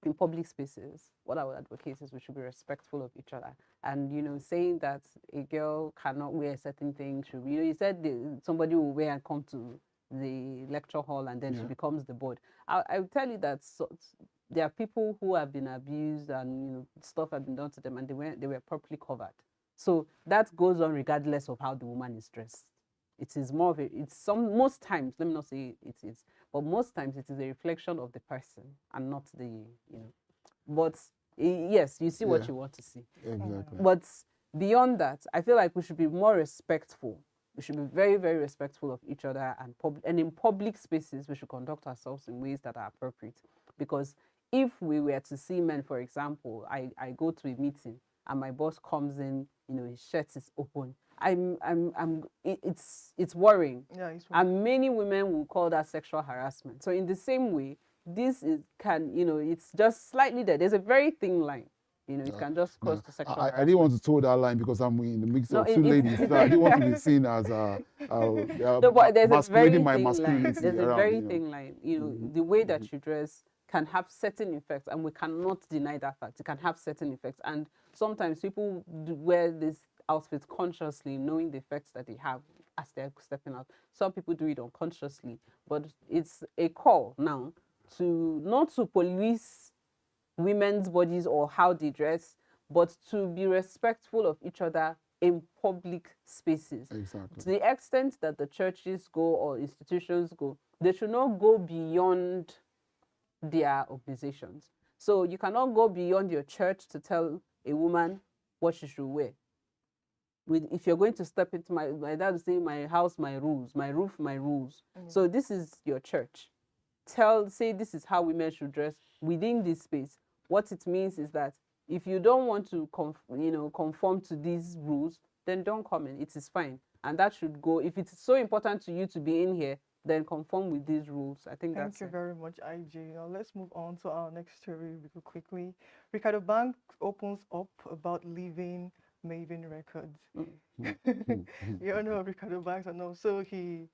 in public spaces, what I would advocate is we should be respectful of each other. And, saying that a girl cannot wear certain things, you said somebody will wear and come to the lecture hall and then she becomes the board. I will tell you that there are people who have been abused and, stuff has been done to them, and they were properly covered. So that goes on regardless of how the woman is dressed. It is more of most times, let me not say it is, but most times it is a reflection of the person and not the, But yes, you see what you want to see. Exactly. But beyond that, I feel like we should be more respectful. We should be very, very respectful of each other, and in public spaces, we should conduct ourselves in ways that are appropriate. Because if we were to see men, for example, I go to a meeting and my boss comes in, his shirt is open. It's worrying. Yeah, it's And many women will call that sexual harassment. So in the same way, this it's just slightly there. There's a very thin line. It can just cross to sexual harassment. I didn't want to toe that line because I'm in the mix No, of two ladies. So I didn't want to be seen as no, but there's a very masquerading my thin line. masculinity There's a around, very thin line. The way that you dress can have certain effects, and we cannot deny that fact. It can have certain effects, and sometimes people wear this outfit consciously, knowing the effects that they have as they're stepping out. Some people do it unconsciously, but it's a call now to not to police women's bodies or how they dress, but to be respectful of each other in public spaces. Exactly. To the extent that the churches go or institutions go, they should not go beyond their organizations. So you cannot go beyond your church to tell a woman what she should wear. If you're going to step into my dad would say, my house, my rules, my roof, my rules. So this is your church. Say this is how women should dress within this space. What it means is that if you don't want to conform to these rules, then don't come in. It is fine. And that should go. If it's so important to you to be in here, then conform with these rules. I think that's it. Thank you very much, IJ. Now let's move on to our next story real quickly. Ricardo Banks opens up about leaving Maven Records. You all know Ricardo Banks or no? So in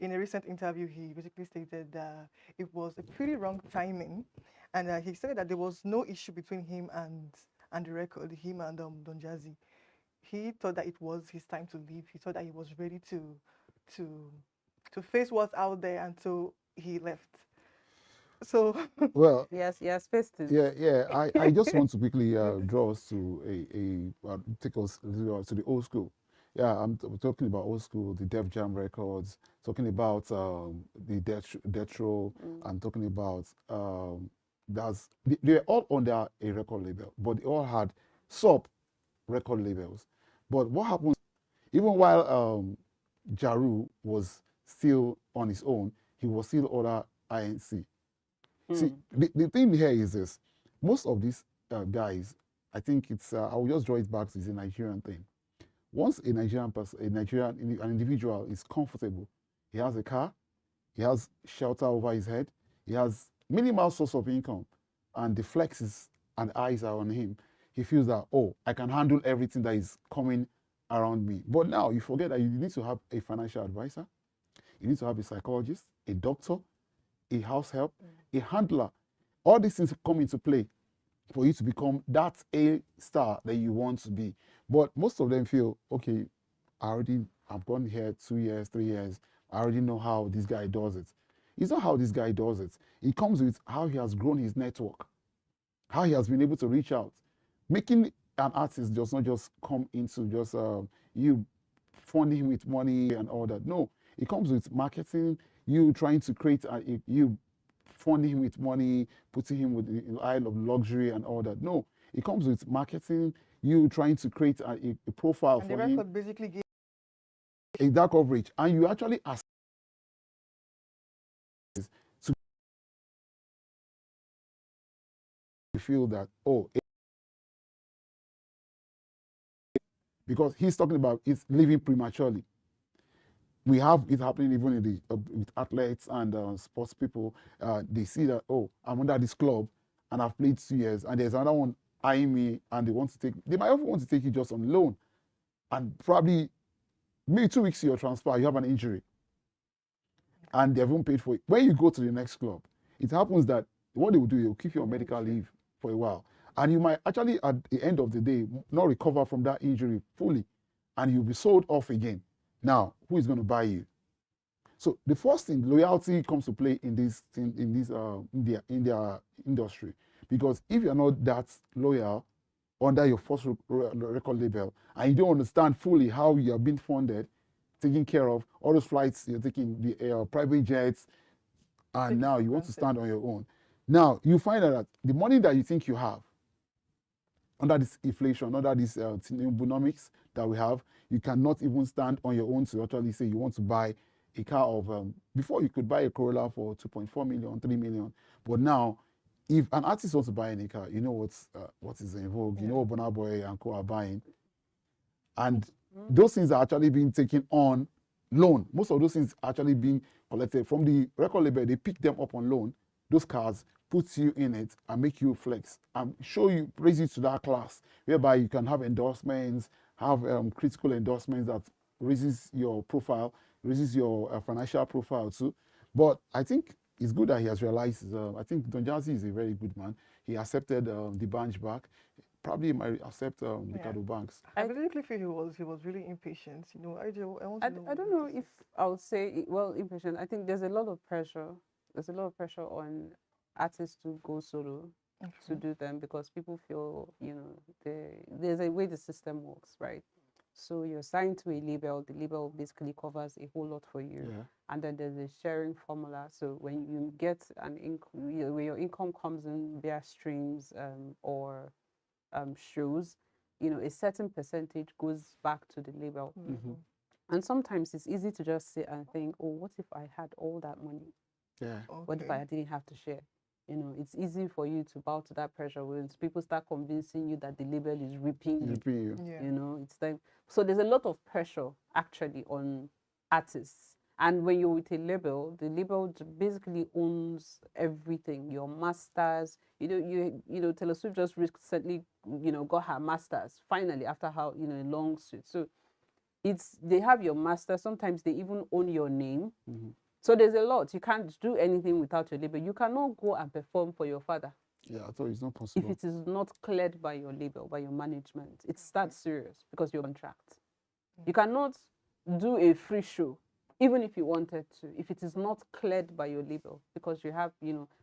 a recent interview, he basically stated that it was a pretty wrong timing, and he said that there was no issue between him and the record, him and Don Jazzy. He thought that it was his time to leave. He thought that he was ready to face what's out there, and so he left. So well, yes, faced it. Yeah. I just want to quickly draw us to take us to the old school. Yeah, I'm talking about old school, the Def Jam records, talking about the Death Row. I'm talking about they're all under a record label, but they all had sub record labels. But what happens, even while Jaru was still on his own, he was still under INC. See, the thing here is this. Most of these guys, I think it's, I will just draw it back to the Nigerian thing. Once an individual is comfortable, he has a car, he has shelter over his head, he has minimal source of income, and the flexes and eyes are on him, he feels that, oh, I can handle everything that is coming around me. But now you forget that you need to have a financial advisor, you need to have a psychologist, a doctor, a house help, a handler. All these things come into play for you to become that A star that you want to be. But most of them feel, okay, I've gone here 2 years, 3 years, I already know how this guy does it. It's not how this guy does it. It comes with how he has grown his network, how he has been able to reach out. Making an artist does not just come into just you funding him with money and all that. No, it comes with marketing, you trying to create, you funding him with money, putting him with the aisle of luxury and all that. No, it comes with marketing, you trying to create a profile and for the him. record basically gave A dark coverage, and you actually ask to feel that, oh, because he's talking about it's living prematurely. We have it happening even in the with athletes and sports people. They see that, oh, I'm under this club and I've played 2 years, and there's another one eyeing me, and they might even want to take you just on loan, and probably maybe 2 weeks to your transfer, you have an injury, and they haven't paid for it. When you go to the next club, it happens that what they will do, they'll keep you on medical leave for a while, and you might actually at the end of the day not recover from that injury fully, and you'll be sold off again. Now, who is going to buy you? So the first thing, loyalty comes to play in their industry, because if you're not that loyal under your first record label, and you don't understand fully how you are being funded, taken care of, all those flights you're taking, the private jets, and now you want to stand on your own. Now you find out that the money that you think you have under this inflation, under this economics that we have, you cannot even stand on your own to actually say you want to buy a car of, before you could buy a Corolla for 2.4 million, 3 million, but now if an artist wants to buy any car, you know what is in vogue. You know what Burna Boy and co are buying, and those things are actually being taken on loan. Most of those things are actually being collected from the record label. They pick them up on loan. Those cars, put you in it and make you flex and show you, raise you to that class whereby you can have endorsements, have critical endorsements that raises your profile, raises your financial profile too. But I think it's good that he has realized. I think Don Jazzy is a very good man. He accepted the bench back. Probably he might accept Ricardo Banks. I basically feel he was really impatient. You know, I want to know. I don't know if I would say well impatient. I think there's a lot of pressure. There's a lot of pressure on artists to go solo to do them because people feel there's a way the system works, right? So you're signed to a label. The label basically covers a whole lot for you, and then there's a sharing formula. So when you get an income, where your income comes in via streams or shows, a certain percentage goes back to the label. And sometimes it's easy to just sit and think, oh, what if I had all that money? What if I didn't have to share? It's easy for you to bow to that pressure when people start convincing you that the label is ripping you. It's like, so there's a lot of pressure actually on artists. And when you're with a label, the label basically owns everything. Your masters, Taylor Swift just recently, got her masters finally after a long suit. So they have your masters. Sometimes they even own your name. So there's a lot. You can't do anything without your label. You cannot go and perform for your father. Yeah, I thought it's not possible. If it is not cleared by your label, by your management, it's that serious because you're on contract. You cannot do a free show, even if you wanted to, if it is not cleared by your label because you have,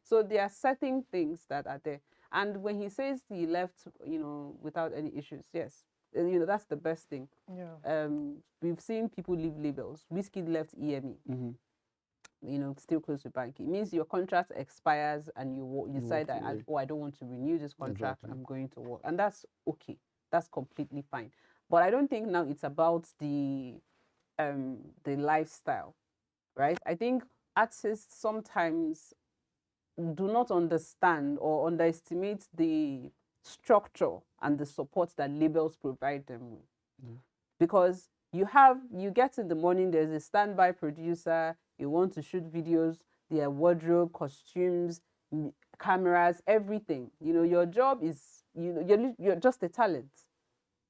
So there are certain things that are there. And when he says he left, without any issues, yes, that's the best thing. We've seen people leave labels. Wizkid left EME. Still close to banking. It means your contract expires and you decide that, I don't want to renew this contract, I'm going to work. And that's okay. That's completely fine. But I don't think now it's about the lifestyle, right? I think artists sometimes do not understand or underestimate the structure and the support that labels provide them with. Because you get in the morning, there's a standby producer, you want to shoot videos, their wardrobe, costumes, cameras, everything. Your job is, you're just a talent.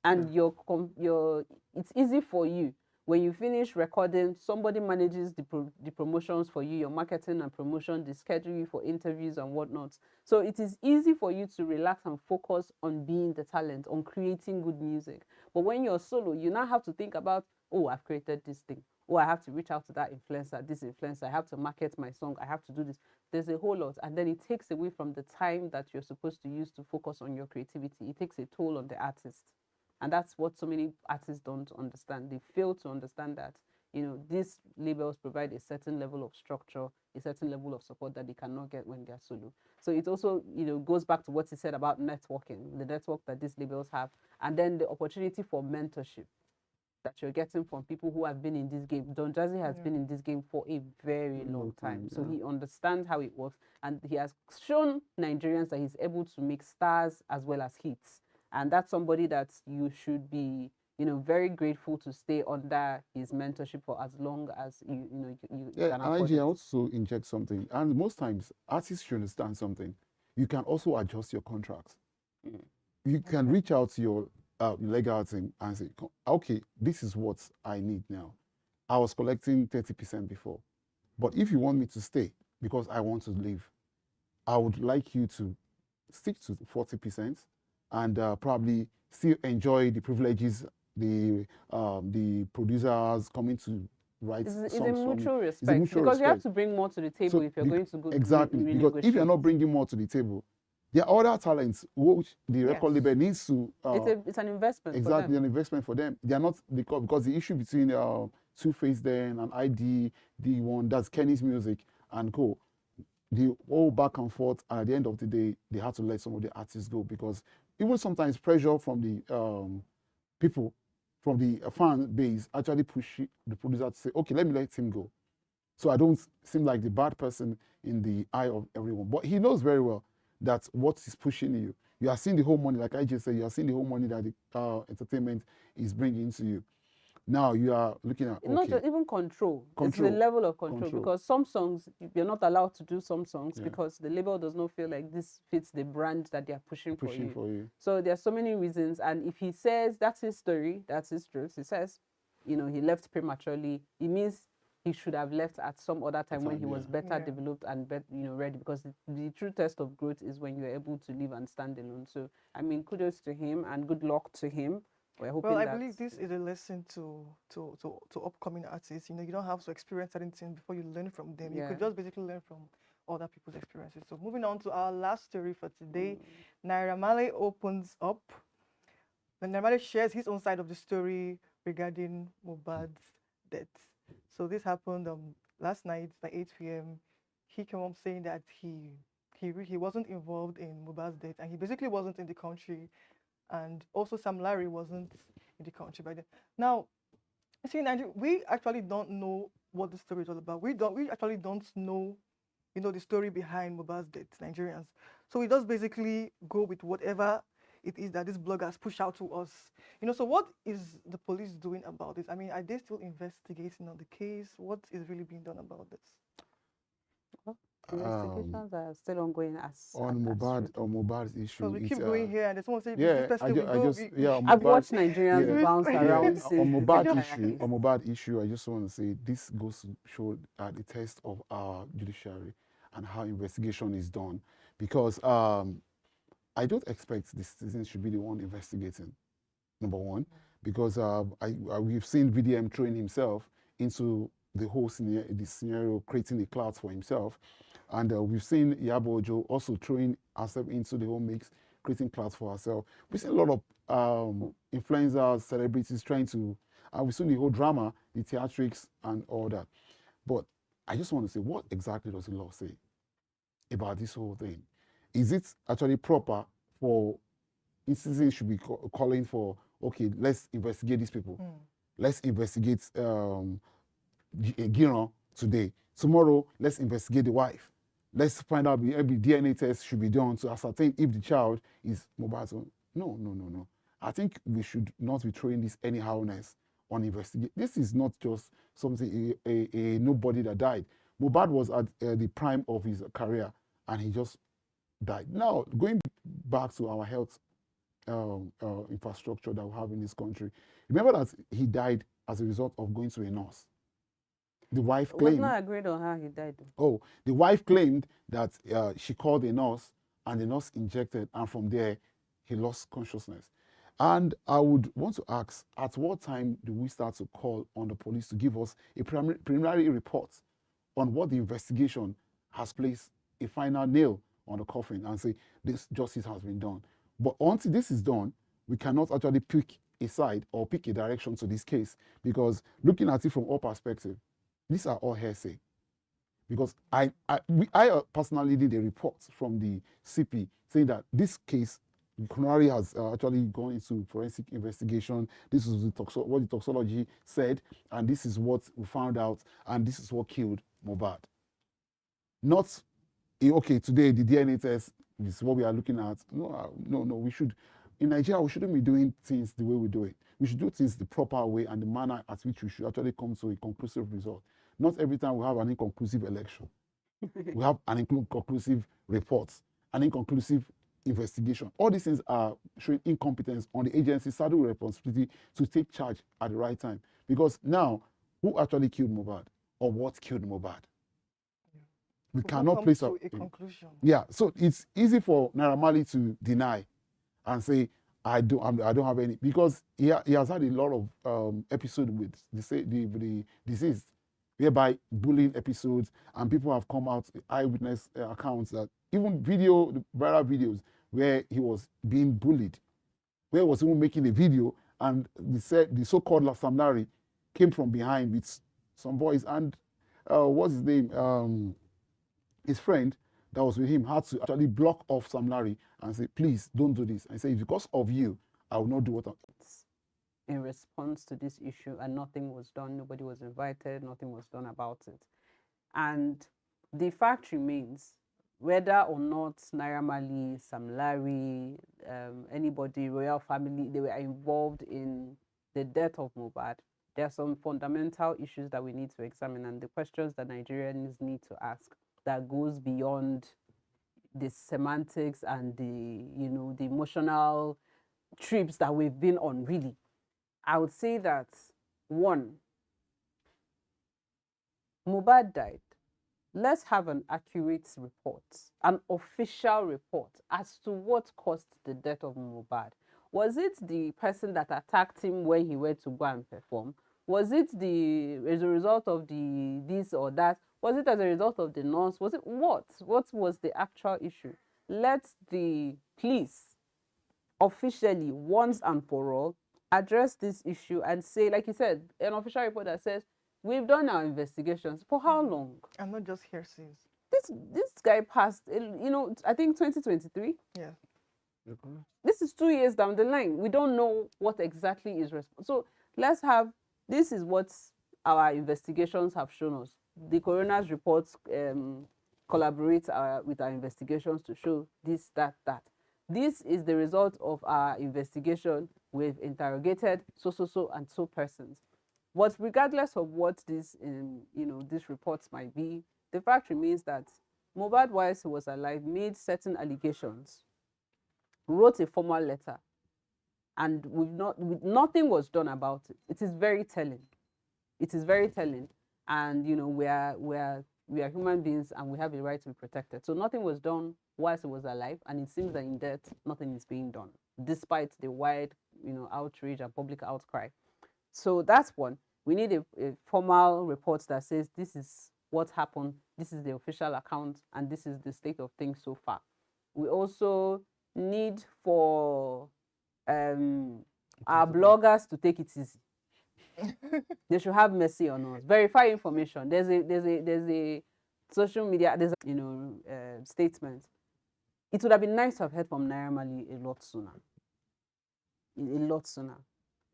And it's easy for you. When you finish recording, somebody manages the promotions for you, your marketing and promotion, they schedule you for interviews and whatnot. So it is easy for you to relax and focus on being the talent, on creating good music. But when you're solo, you now have to think about, oh, I've created this thing. Oh, I have to reach out to that influencer, this influencer. I have to market my song. I have to do this. There's a whole lot. And then it takes away from the time that you're supposed to use to focus on your creativity. It takes a toll on the artist. And that's what so many artists don't understand. They fail to understand that, these labels provide a certain level of structure, a certain level of support that they cannot get when they're solo. So it also, goes back to what he said about networking, the network that these labels have, and then the opportunity for mentorship that you're getting from people who have been in this game. Don Jazzy has been in this game for a very long time. So he understands how it works. And he has shown Nigerians that he's able to make stars as well as hits. And that's somebody that you should be, very grateful to stay under his mentorship for as long as you can afford it. I also inject something. And most times, artists should understand something. You can also adjust your contracts. You can reach out to your legal team and say, okay, this is what I need now. I was collecting 30% before. But if you want me to stay because I want to leave, I would like you to stick to 40%. And probably still enjoy the privileges the producers coming to write songs. It's a mutual respect. Because you have to bring more to the table if you're going to go exactly. Because if you're not bringing more to the table, there are other talents which the record label needs to. It's an investment. Exactly, an investment for them. They are not because the issue between Two-Face then and ID, the one that's Kenny's music and co. The all back and forth, and at the end of the day, they had to let some of the artists go because even sometimes pressure from the people, from the fan base, actually push the producer to say, okay, let me let him go. So I don't seem like the bad person in the eye of everyone. But he knows very well that's what is pushing you. You are seeing the whole money, like I just said, you are seeing the whole money that the entertainment is bringing to you. Now you are looking at, Not okay, just even control. It's the control, level of control, control. because some songs you're not allowed to do some songs Yeah. because the label does not feel like this fits the brand that they are pushing for pushing you. for you. So there are so many reasons, and if he says that's his story, that's his truth. He says, he left prematurely. It means he should have left at some other time when he was better developed and ready. Because the true test of growth is when you're able to live and stand alone. So I mean, kudos to him and good luck to him. We're hoping Well, I believe this is a lesson to upcoming artists. You don't have to experience certain things before you learn from them. You could just basically learn from other people's experiences. So moving on to our last story for today, Naira Marley opens up. Naira Marley shares his own side of the story regarding Mohbad's death. So this happened last night by 8 p.m. He came up saying that he wasn't involved in Mohbad's death, and he basically wasn't in the country. And also Sam Larry wasn't in the country by then. Now, see, in Nigeria, we actually don't know what the story is all about. We actually don't know, the story behind Mohbad's death, Nigerians. So we just basically go with whatever it is that these bloggers push out to us. So what is the police doing about this? I mean, are they still investigating on the case? What is really being done about this? Investigations are still ongoing on Mohbad's issue. So we keep going here, and someone say, I've watched Nigerians bounce around. On Mohbad issue, I just want to say this goes to show the test of our judiciary and how investigation is done, because I don't expect the citizens should be the one investigating. Number one, because we've seen VDM throwing himself into the whole scenario, creating a clout for himself. And we've seen Iyabo Ojo also throwing herself into the whole mix, creating clouds for herself. We've seen a lot of influencers, celebrities trying to, and we've seen the whole drama, the theatrics and all that. But I just want to say, what exactly does the law say about this whole thing? Is it actually proper for citizens should be calling for, okay, let's investigate these people. Let's investigate Giron today. Tomorrow, let's investigate the wife. Let's find out every DNA test should be done to ascertain if the child is Mohbad's own. No. I think we should not be throwing this anyhowness on investigate. This is not just something, a nobody that died. Mohbad was at the prime of his career and he just died. Now, going back to our health infrastructure that we have in this country, remember that he died as a result of going to a nurse. The wife claimed. Was not agreed on how he died. Oh, the wife claimed that she called a nurse and the nurse injected, and from there he lost consciousness. And I would want to ask, at what time do we start to call on the police to give us a preliminary report on what the investigation has placed a final nail on the coffin and say this justice has been done? But until this is done, we cannot actually pick a side or pick a direction to this case, because looking at it from all perspectives, these are all hearsay. Because I personally did a report from the CP saying that this case, Kunari has actually gone into forensic investigation. This is what the toxicology said, and this is what we found out, and this is what killed Mohbad. Not, okay, today the DNA test is what we are looking at. No, we should, in Nigeria, we shouldn't be doing things the way we do it. We should do things the proper way and the manner at which we should actually come to a conclusive result. Not every time we have an inconclusive election. We have an inconclusive report, an inconclusive investigation. All these things are showing incompetence on the agency's saddle responsibility to take charge at the right time. Because now, who actually killed Mohbad or what killed Mohbad? We cannot place a conclusion. Yeah, so it's easy for Naira Marley to deny and say, I don't have any, because he has had a lot of episodes with the deceased, whereby bullying episodes, and people have come out, eyewitness accounts, that even viral videos where he was being bullied, where he was even making a video, and the so-called Sam Larry came from behind with some boys, and what's his name? His friend that was with him had to actually block off Sam Larry and say, please don't do this. And say, because of you, I will not do what I'm in response to this issue, and nothing was done. Nobody was invited. Nothing was done about it. And the fact remains, whether or not Naira Marley, Sam Larry, anybody, royal family, they were involved in the death of Mohbad, there are some fundamental issues that we need to examine, and the questions that Nigerians need to ask that goes beyond the semantics and the emotional trips that we've been on, really. I would say that, one, Mohbad died. Let's have an accurate report, an official report as to what caused the death of Mohbad. Was it the person that attacked him when he went to go and perform? Was it as a result of the this or that? Was it as a result of the nurse? Was it what? What was the actual issue? Let the police officially, once and for all, address this issue and say, like you said, an official report that says, we've done our investigations. For how long? And not just hearsays. This guy passed, I think 2023. Yeah. This is 2 years down the line. We don't know what exactly is responsible. So this is what our investigations have shown us. The coroner's reports collaborate with our investigations to show this, that. This is the result of our investigation. We've interrogated so and so persons. But regardless of what these reports might be, the fact remains that Mohbad, whilst he was alive, made certain allegations, wrote a formal letter, and nothing was done about it. It is very telling. It is very telling, and we are human beings, and we have a right to be protected. So nothing was done whilst he was alive, and it seems that in death, nothing is being done, despite the wide outrage and public outcry. So that's one. We need a formal report that says this is what happened, this is the official account, and this is the state of things so far. We also need for our bloggers to take it easy. They should have mercy on us. Verify information. There's a social media, statement. It would have been nice to have heard from Naira Marley a lot sooner.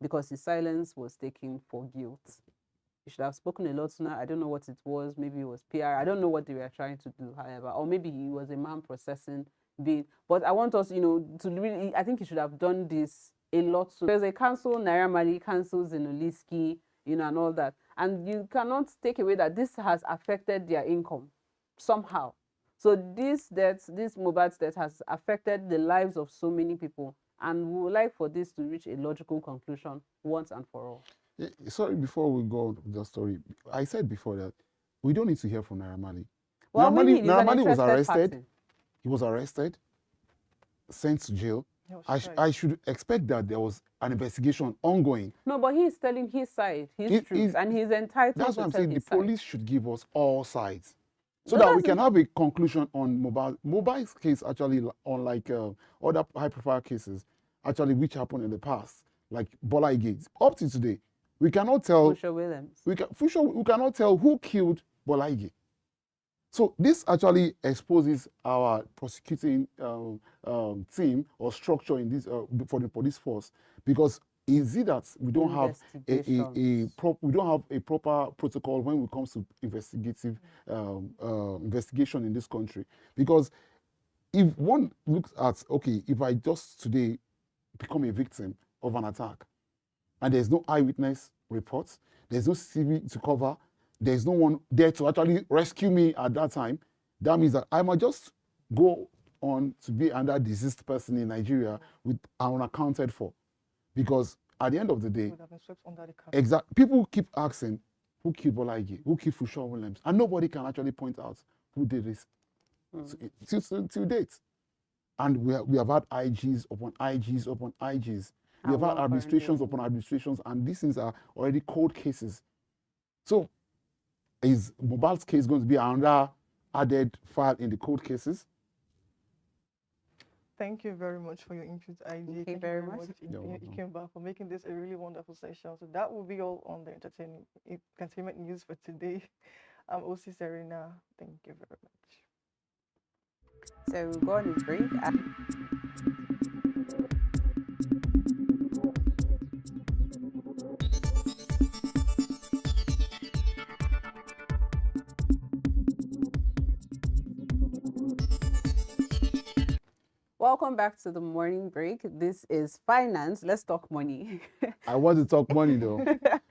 Because his silence was taken for guilt. He should have spoken a lot sooner. I don't know what it was. Maybe it was PR. I don't know what they were trying to do, however. Or maybe he was a man processing bit. But I want us, to really, I think he should have done this a lot sooner. There's a cancel Naira Marley, cancel Zenoliski, and all that. And you cannot take away that this has affected their income somehow. So this Mohbad's death has affected the lives of so many people. And we would like for this to reach a logical conclusion once and for all. Yeah, sorry, before we go on with the story, I said before that we don't need to hear from Naira Marley. Well, Naira Marley was arrested. Party. He was arrested, sent to jail. I should expect that there was an investigation ongoing. No, but he's telling his side, his truth, and he's entitled to tell his side. That's what I'm saying. The police should give us all sides, so that we can have a conclusion on Mohbad's case. Actually, unlike other high-profile cases, actually which happened in the past, like Bola Ige. Up to today, we cannot tell. Fusha Williams. We cannot tell who killed Bola Ige. So this actually exposes our prosecuting team or structure in this for the police force, because is it that we don't have we don't have a proper protocol when it comes to investigative investigation in this country? Because if one looks at, okay, if I just today become a victim of an attack and there's no eyewitness reports, there's no CCTV to cover, there's no one there to actually rescue me at that time, that means that I might just go on to be another deceased person in Nigeria with unaccounted for. Because at the end of the day, people keep asking, who killed Bola Ige? Who killed Fusha Williams? And nobody can actually point out who did this till date. And we have had IGs upon IGs upon IGs. We have had administrations upon administrations, and these things are already cold cases. So is Mohbad's case going to be another added file in the cold cases? Thank you very much for your input, IG. Thank you very much. Ikemba, for making this a really wonderful session. So that will be all on the entertainment news for today. I'm OC Serena. Thank you very much. So we'll go on a break. Welcome back to the morning break. This is finance. Let's talk money. I want to talk money though,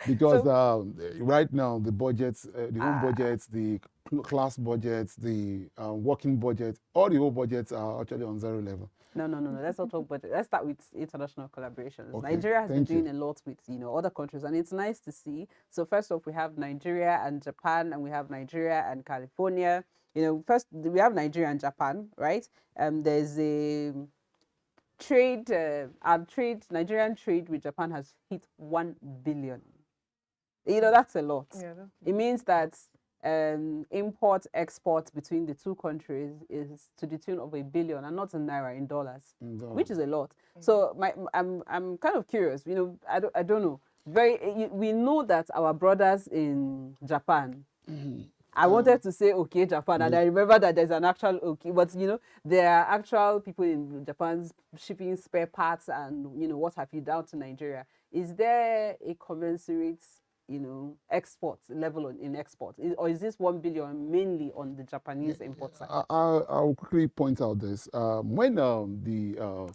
because So, right now the budgets, the home uh, budgets, the class budgets, the working budgets, all the whole budgets are actually on zero level. no. Let's not talk budget. Let's start with international collaborations. Okay, Nigeria has been thank you. doing a lot with other countries, and it's nice to see. So first off, we have Nigeria and Japan, and we have Nigeria and California. First we have Nigeria and Japan, right? There's a trade. Our trade, Nigerian trade with Japan has hit 1 billion. That's a lot. Yeah, It means that import export between the two countries is to the tune of 1 billion, and not in naira, in dollars, which is a lot. So I'm kind of curious. I don't know. We know that our brothers in Japan. I wanted to say okay Japan, and I remember that there's an actual okay, but there are actual people in Japan shipping spare parts and what have you down to Nigeria. Is there a commensurate export level in export, or is this 1 billion mainly on the Japanese import side? I'll quickly point out this. When the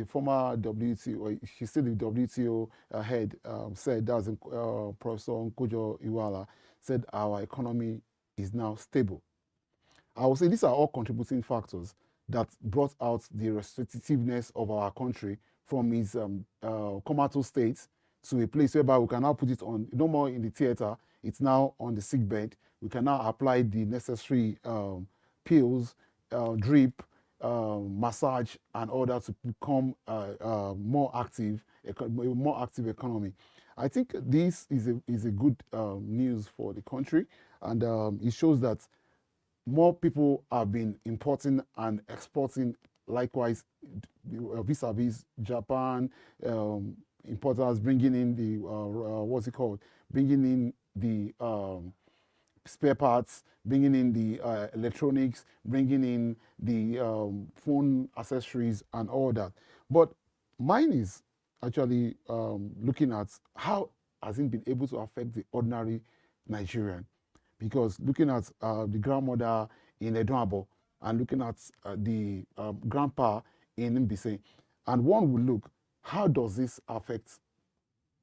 former WTO, or she's still the WTO head, said, that's Professor Nkojo Iweala, said our economy is now stable. I would say these are all contributing factors that brought out the restrictiveness of our country from its comatose state to a place whereby we can now put it on, no more in the theater, it's now on the sick bed. We can now apply the necessary pills, drip, massage, and all that to become more active economy. I think this is a good news for the country, and it shows that more people have been importing and exporting. Likewise, vis-a-vis Japan, importers bringing in the bringing in the spare parts, bringing in the electronics, bringing in the phone accessories and all that. But mine is actually looking at how has it been able to affect the ordinary Nigerian, because looking at the grandmother in Edoabo and looking at the grandpa in Mbise, and one will look, how does this affect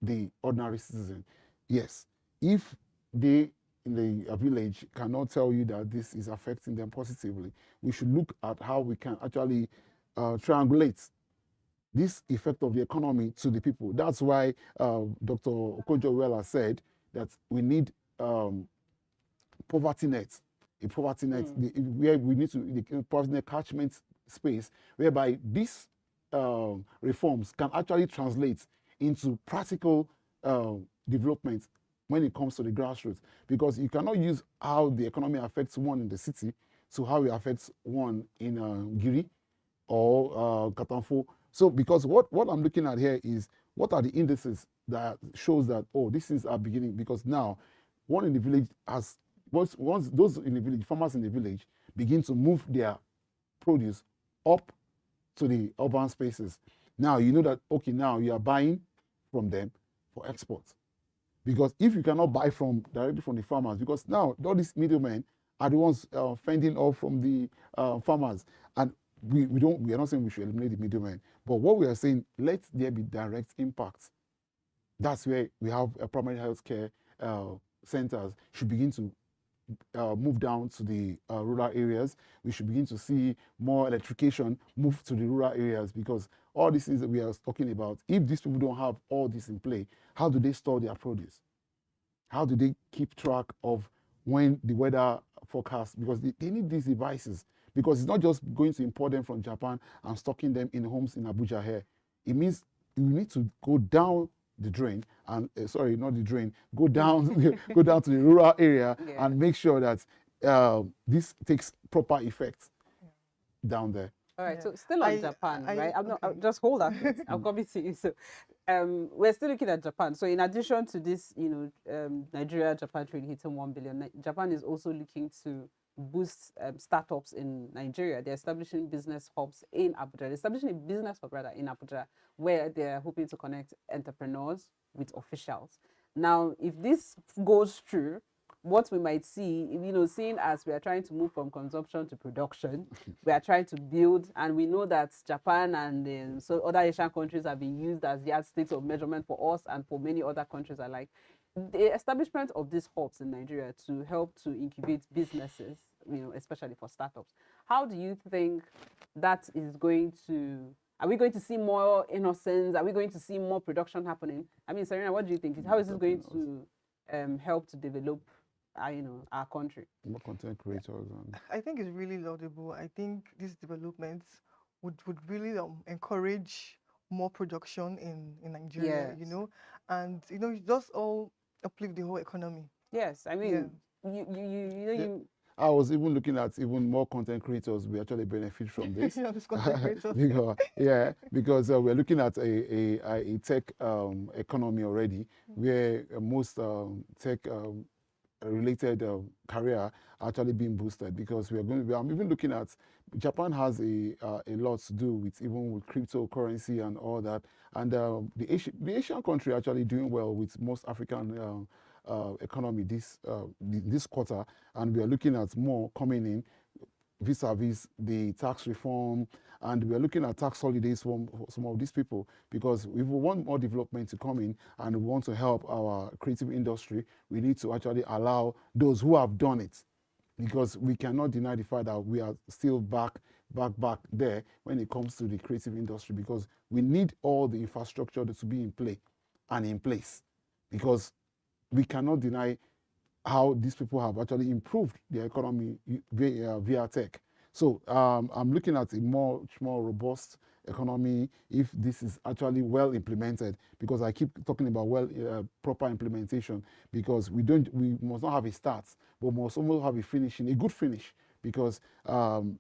the ordinary citizen? Yes, if they in the village cannot tell you that this is affecting them positively, we should look at how we can actually triangulate this effect of the economy to the people. That's why Dr. Okonjo-Iweala said that we need poverty net, a poverty net, where we need to, the poverty net catchment space, whereby these reforms can actually translate into practical development when it comes to the grassroots. Because you cannot use how the economy affects one in the city to how it affects one in Giri or Katanfo. So because what I'm looking at here is, what are the indices that shows that, oh, this is our beginning? Because now one in the village has, once those in the village, farmers in the village begin to move their produce up to the urban spaces, now you know that, okay, now you are buying from them for export. Because if you cannot buy directly from the farmers, because now all these middlemen are the ones fending off from the farmers, and we are not saying we should eliminate the middlemen, but what we are saying, let there be direct impact. That's where we have primary health care centers should begin to move down to the rural areas. We should begin to see more electrification move to the rural areas, because all these things that we are talking about, if these people don't have all this in play, how do they store their produce? How do they keep track of when the weather forecast? Because they need these devices, because it's not just going to import them from Japan and stocking them in homes in Abuja here. It means you need to go down the drain and sorry, not the drain, go down go down to the rural area and make sure that this takes proper effect down there. All right, so still on Japan, right? Just hold on. I'm coming to you. So we're still looking at Japan. So in addition to this, Nigeria-Japan trade hitting 1 billion, Japan is also looking to boost startups in Nigeria. They're establishing business hubs in Abuja. They're establishing a business hub rather in Abuja, where they're hoping to connect entrepreneurs with officials. Now, if this goes through, what we might see, seeing as we are trying to move from consumption to production, we are trying to build, and we know that Japan and so other Asian countries have been used as yardsticks of measurement for us and for many other countries alike. The establishment of these hubs in Nigeria to help to incubate businesses, especially for startups. How do you think that is going to? Are we going to see more innocence? Are we going to see more production happening? I mean, Serena, what do you think? How is this going to help to develop, our country? More content creators. I think it's really laudable. I think these developments would really encourage more production in Nigeria, Yes. and it just all uplift the whole economy. Yes, I mean, I was even looking at even more content creators will actually benefit from this. This content creators. because we're looking at a tech economy already, where most tech related career actually being boosted, because I'm even looking at Japan has a lot to do with even with cryptocurrency and all that, and the Asian country actually doing well with most African economy this quarter, and we are looking at more coming in vis-a-vis the tax reform, and we are looking at tax holidays from some of these people, because if we want more development to come in and we want to help our creative industry, we need to actually allow those who have done it, because we cannot deny the fact that we are still back there when it comes to the creative industry, because we need all the infrastructure to be in play and in place, because we cannot deny how these people have actually improved their economy via tech. So I'm looking at a much more robust economy if this is actually well implemented, because I keep talking about proper implementation, because we must not have a start, but we must almost have a good finish, because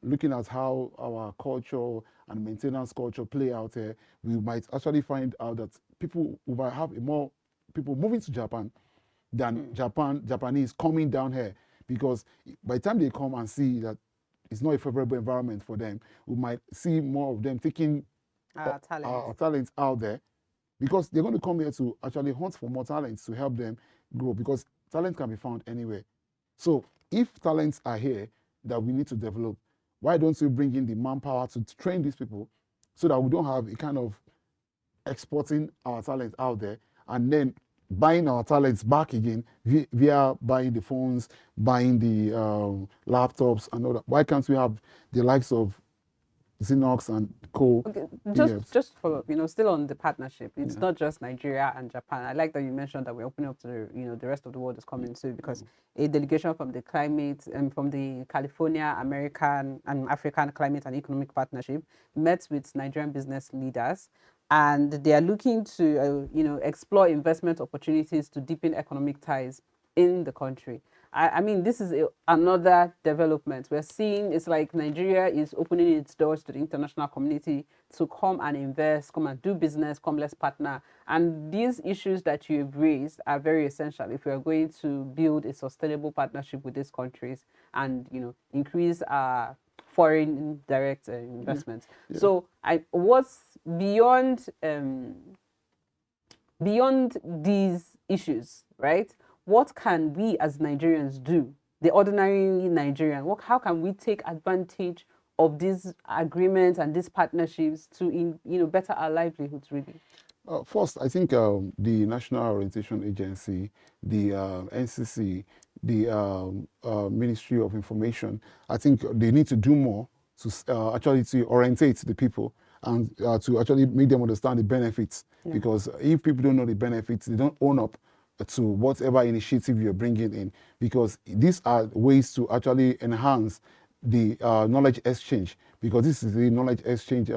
looking at how our culture and maintenance culture play out here, we might actually find out that people might have more people moving to Japan than Japanese coming down here, because by the time they come and see that it's not a favorable environment for them, we might see more of them taking our talents out there, because they're going to come here to actually hunt for more talents to help them grow, because talent can be found anywhere. So if talents are here that we need to develop, why don't we bring in the manpower to train these people, so that we don't have a kind of exporting our talents out there and then buying our talents back again via buying the phones, buying the laptops and all that? Why can't we have the likes of Xenox and Co? Okay, just follow up, still on the partnership. It's not just Nigeria and Japan. I like that you mentioned that we're opening up to the rest of the world is coming too, because a delegation from the climate and from the California American and African Climate and Economic Partnership met with Nigerian business leaders, and they are looking to explore investment opportunities to deepen economic ties in the country. I mean, this is another development. We're seeing it's like Nigeria is opening its doors to the international community to come and invest, come and do business, come let's partner. And these issues that you've raised are very essential if we are going to build a sustainable partnership with these countries and, increase our foreign direct investments. Yeah. So what's beyond these issues, right? What can we as Nigerians do, the ordinary Nigerian? How can we take advantage of these agreements and these partnerships to better our livelihoods, really? First, I think the National Orientation Agency, the NCC, the Ministry of Information, I think they need to do more to actually to orientate the people and to actually make them understand the benefits. Yeah. Because if people don't know the benefits, they don't own up to whatever initiative you're bringing in, because these are ways to actually enhance the knowledge exchange, because this is the knowledge exchange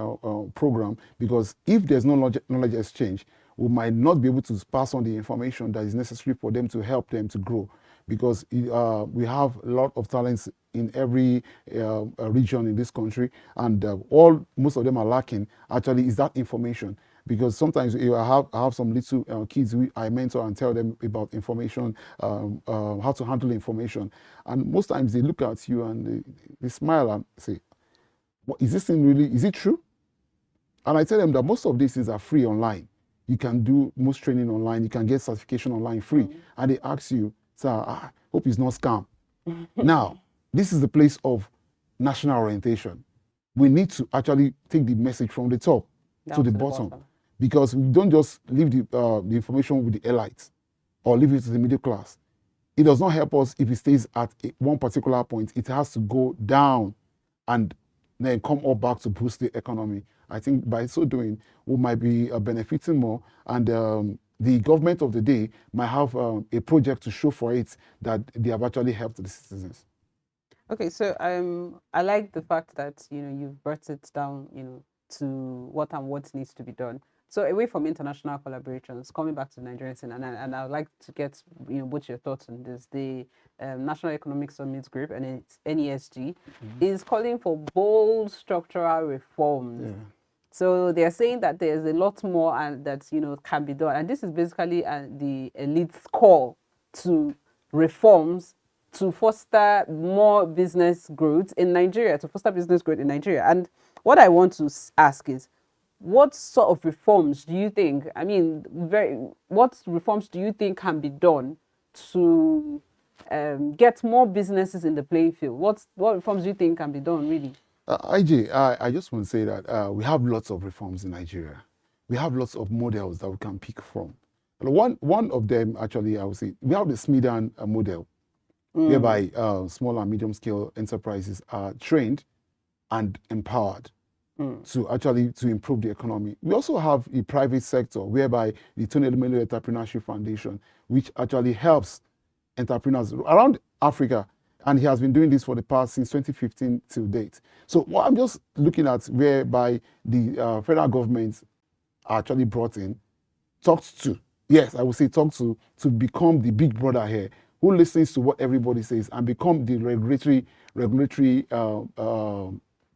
program, because if there's no knowledge exchange, we might not be able to pass on the information that is necessary for them to help them to grow, because we have a lot of talents in every region in this country, and most of them are lacking actually is that information. Because sometimes I have some little kids who I mentor and tell them about information, how to handle information. And most times they look at you and they smile and say, is this thing really, is it true? And I tell them that most of these things are free online. You can do most training online, you can get certification online free. Mm-hmm. And they ask you, sir, Hope it's not scam. Now, this is the place of national orientation. We need to actually take the message from the top to the bottom, because we don't just leave the information with the elites or leave it to the middle class. It does not help us if it stays at one particular point. It has to go down and then come up back to boost the economy. I think by so doing, we might be benefiting more, and the government of the day might have a project to show for it that they have actually helped the citizens. Okay, so I like the fact that you've brought it down, to what needs to be done. So away from international collaborations, coming back to the Nigerian scene, and I'd like to get both your thoughts on this. The National Economic Summit Group and its NESG is calling for bold structural reforms. Yeah. So they're saying that there's a lot more and that can be done, and this is basically the elite's call to reforms to foster more business growth in Nigeria, And what I want to ask is, what sort of reforms do you think, what reforms do you think can be done to get more businesses in the playing field? What reforms do you think can be done, really? IJ, I just want to say that we have lots of reforms in Nigeria. We have lots of models that we can pick from. One of them, actually, I would say, we have the Smidan model, whereby small and medium-scale enterprises are trained and empowered to improve the economy. We also have a private sector, whereby the Tony Elumelu Entrepreneurship Foundation, which actually helps entrepreneurs around Africa, and he has been doing this for the past since 2015 till date. So what I'm just looking at, whereby the federal government are actually brought in, talked to, yes, I would say talk to become the big brother here, who listens to what everybody says and become the regulatory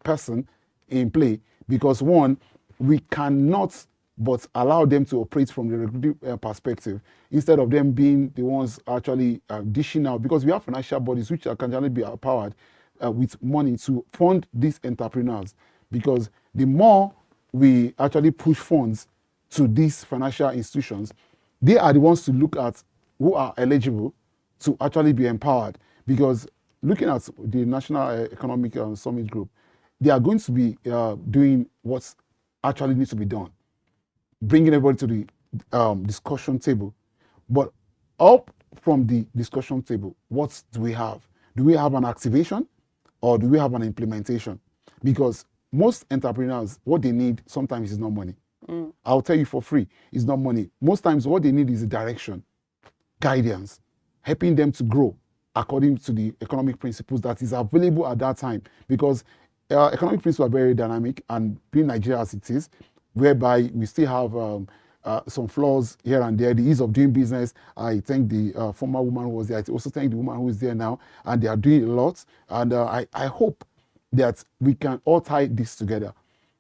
person in play. Because one, we cannot but allow them to operate from the regulatory perspective, instead of them being the ones actually dishing out, because we have financial bodies which can generally be empowered with money to fund these entrepreneurs. Because the more we actually push funds to these financial institutions, they are the ones to look at who are eligible to actually be empowered. Because looking at the National Economic Summit Group, they are going to be doing what actually needs to be done, bringing everybody to the discussion table. But up from the discussion table, what do we have? Do we have an activation, or do we have an implementation? Because most entrepreneurs, what they need sometimes is not money. I'll tell you for free, it's not money. Most times what they need is a direction, guidance, helping them to grow according to the economic principles that is available at that time. Because economic principles are very dynamic, and being Nigeria as it is, whereby we still have some flaws here and there. The ease of doing business, I thank the former woman who was there. I also thank the woman who is there now, and they are doing a lot. And I hope that we can all tie this together,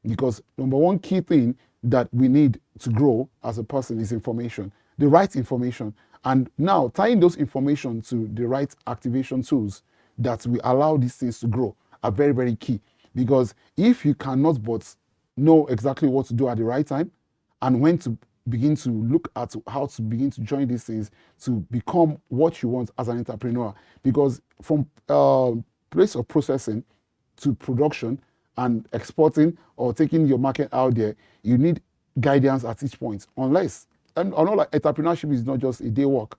because number one key thing that we need to grow as a person is information, the right information. And now tying those information to the right activation tools that will allow these things to grow are very, very key. Because if you cannot but know exactly what to do at the right time and when to begin to look at how to begin to join these things to become what you want as an entrepreneur, because from place of processing to production and exporting or taking your market out there, you need guidance at each point. Unless, and I know, like, entrepreneurship is not just a day work,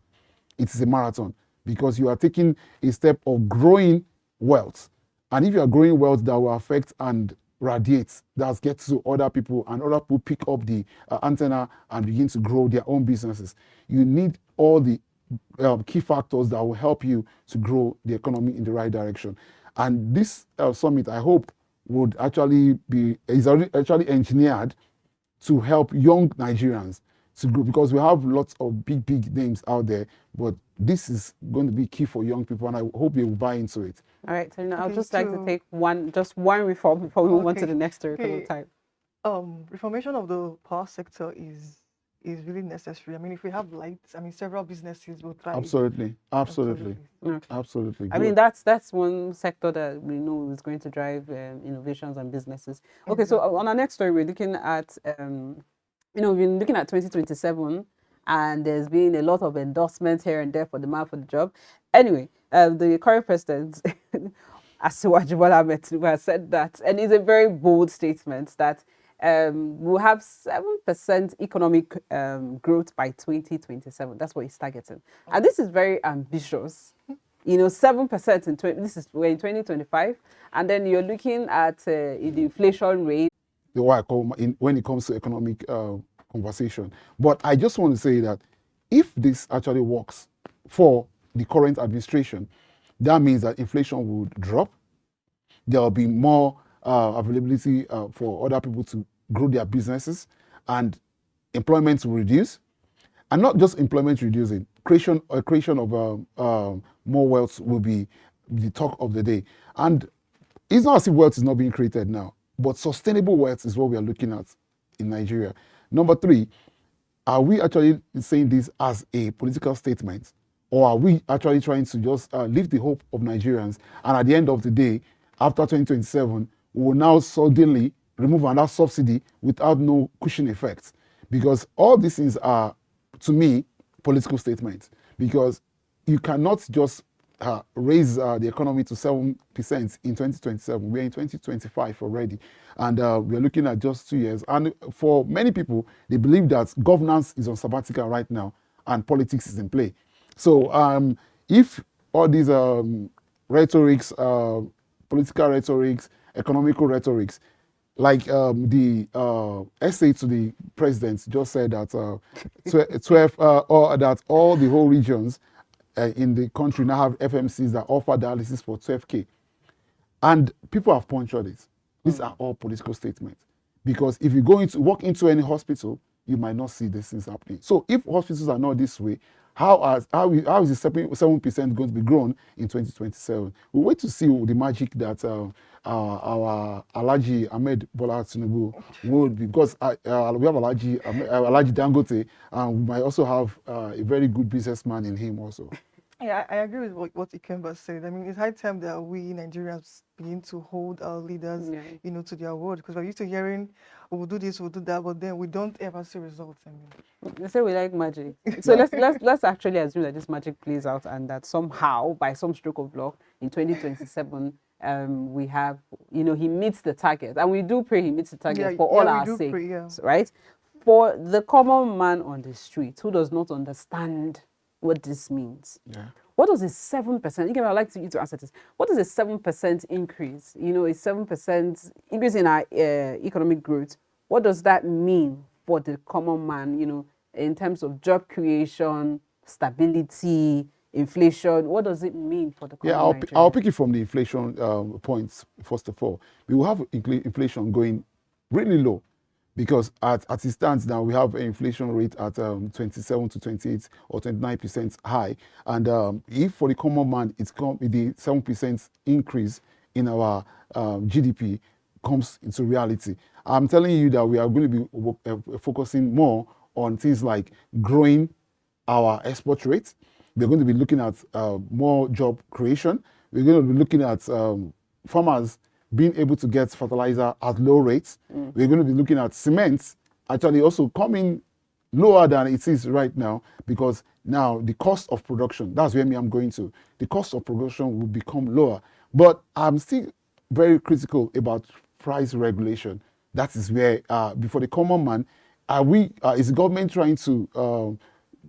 it is a marathon, because you are taking a step of growing wealth. And if you are growing wealth, that will affect and radiate, that gets to other people, and other people pick up the antenna and begin to grow their own businesses. You need all the key factors that will help you to grow the economy in the right direction. And this summit, I hope, would actually is actually engineered to help young Nigerians to grow, because we have lots of big names out there, but this is going to be key for young people, and I hope they will buy into it. All right, so I'll just like to take one reform before we move on to the next territorial type. Reformation of the power sector is really necessary. I mean, if we have lights, I mean, several businesses will thrive. Absolutely. Okay. Absolutely. I mean, that's one sector that we know is going to drive innovations and businesses. Okay, so on our next story, we're looking at, we've been looking at 2027, and there's been a lot of endorsements here and there for the man for the job. Anyway, the current president, Asiwaju Bola Ahmed Tinubu, has said that, and it's a very bold statement that we'll have 7% economic growth by 2027. That's what he's targeting, and this is very ambitious. 7% in we're in 2025, and then you're looking at the inflation rate. What I call when it comes to economic conversation. But I just want to say that if this actually works for the current administration, that means that inflation would drop. There will be more availability for other people to grow their businesses, and employment will reduce. And not just employment reducing, creation of more wealth will be the talk of the day. And it's not as if wealth is not being created now, but sustainable wealth is what we are looking at in Nigeria. Number 3, are we actually saying this as a political statement, or are we actually trying to just lift the hope of Nigerians, and at the end of the day, after 2027, we will now suddenly remove another subsidy without no cushion effect? Because all these things are, to me, political statements, because you cannot just raise the economy to 7% in 2027. We're in 2025 already, and we're looking at just 2 years. And for many people, they believe that governance is on sabbatical right now and politics is in play. So if all these rhetorics, political rhetorics, economical rhetorics, like the essay to the president just said that 12, or that all the whole regions in the country now have FMCs that offer dialysis for 12K. And people have punctured it. These are all political statements. Because if you walk into any hospital, you might not see these things happening. So if hospitals are not this way, how is the 7% going to be grown in 2027? We'll wait to see the magic that our Alhaji Ahmed Bola Tinubu would, because we have Alhaji Dangote, and we might also have a very good businessman in him also. Yeah, I agree with what Ikemba said. I mean, it's high time that we Nigerians begin to hold our leaders, to their word, because we're used to hearing, we'll do this, we'll do that, but then we don't ever see results. I mean, they say we like magic, so let's actually assume that this magic plays out, and that somehow, by some stroke of luck, in 2027, we have, he meets the target, and we do pray he meets the target for all our sake, right? For the common man on the street who does not understand what this means. Yeah. What does a 7%, again, I'd like you to answer this. What does a 7% increase, a 7% increase in our economic growth, what does that mean for the common man, in terms of job creation, stability, inflation? What does it mean for the common Nigerian? I'll pick it from the inflation points, first of all. We will have inflation going really low, because at it stands now, we have an inflation rate at 27 to 28 or 29% high. And if for the common man, the 7% increase in our GDP comes into reality, I'm telling you that we are going to be focusing more on things like growing our export rates. We're going to be looking at more job creation. We're going to be looking at farmers being able to get fertilizer at low rates. We're going to be looking at cement actually also coming lower than it is right now, because now the cost of production, that's where I'm going to. The cost of production will become lower. But I'm still very critical about price regulation. That is where, before the common man, is the government trying to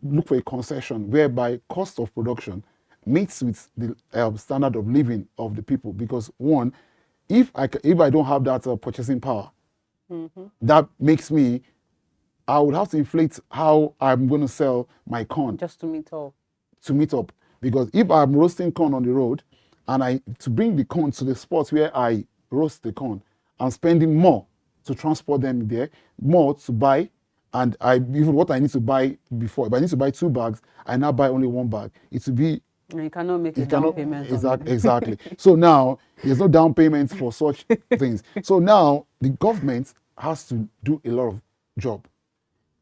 look for a concession whereby cost of production meets with the standard of living of the people? Because one, if I don't have that purchasing power, that makes me, I would have to inflate how I'm going to sell my corn. Just to meet up. To meet up. Because if I'm roasting corn on the road, and to bring the corn to the spot where I roast the corn, I'm spending more to transport them there, more to buy, and even what I need to buy before. If I need to buy 2 bags, I now buy only 1 bag. It will be... You cannot make a down payment. Exactly. So now, there's no down payments for such things. So now, the government has to do a lot of job.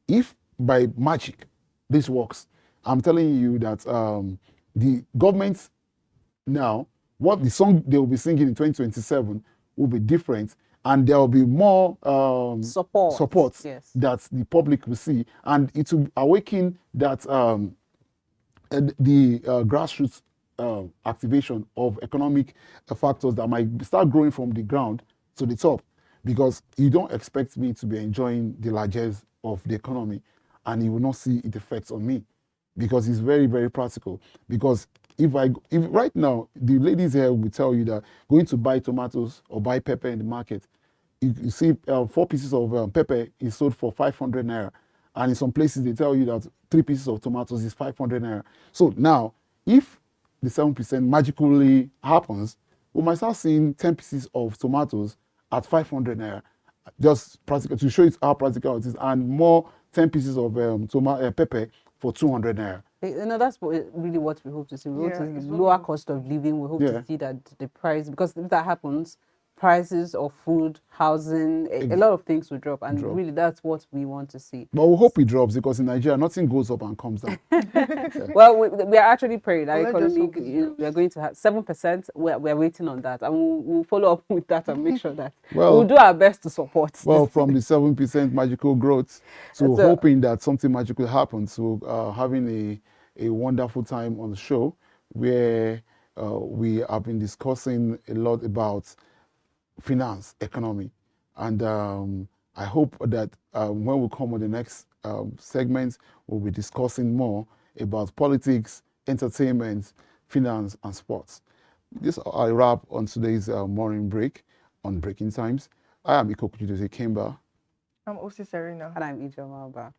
If by magic this works, I'm telling you that the government now, what the song they will be singing in 2027 will be different. and there will be more support Yes. that the public will see, and it will awaken that the grassroots activation of economic factors that might start growing from the ground to the top, because you don't expect me to be enjoying the largesse of the economy and you will not see its effects on me, because it's very, very practical. Because if right now the ladies here will tell you that going to buy tomatoes or buy pepper in the market, you see 4 pieces of pepper is sold for 500 naira, and in some places they tell you that 3 pieces of tomatoes is 500 naira. So now, if the 7% magically happens, we might start seeing 10 pieces of tomatoes at 500 naira, just practical, to show you how practical it is, and more 10 pieces of pepper for 200 naira. That's really what we hope to see. We hope to see it's the what lower we- cost of living. We hope Yeah. to see that the price, because if that happens, prices of food, housing, a lot of things will drop, and Drop. really that's what we want to see. But we hope it drops, because in Nigeria nothing goes up and comes down. Well, we are actually praying our Well, let's just economic. hope it We are going to have 7%. We're waiting on that, and we'll follow up with that and make sure that Well- we'll do our best to support. Well, from the 7% magical growth to So- hoping that something magical happens, to having a wonderful time on the show, where we have been discussing a lot about finance, economy. And I hope that when we come on the next segment, we'll be discussing more about politics, entertainment, finance, and sports. This I wrap on today's morning break on Breaking Times. I am Ikoku Jose Kimba. I'm OC Serena. And I'm Ijoma Alba.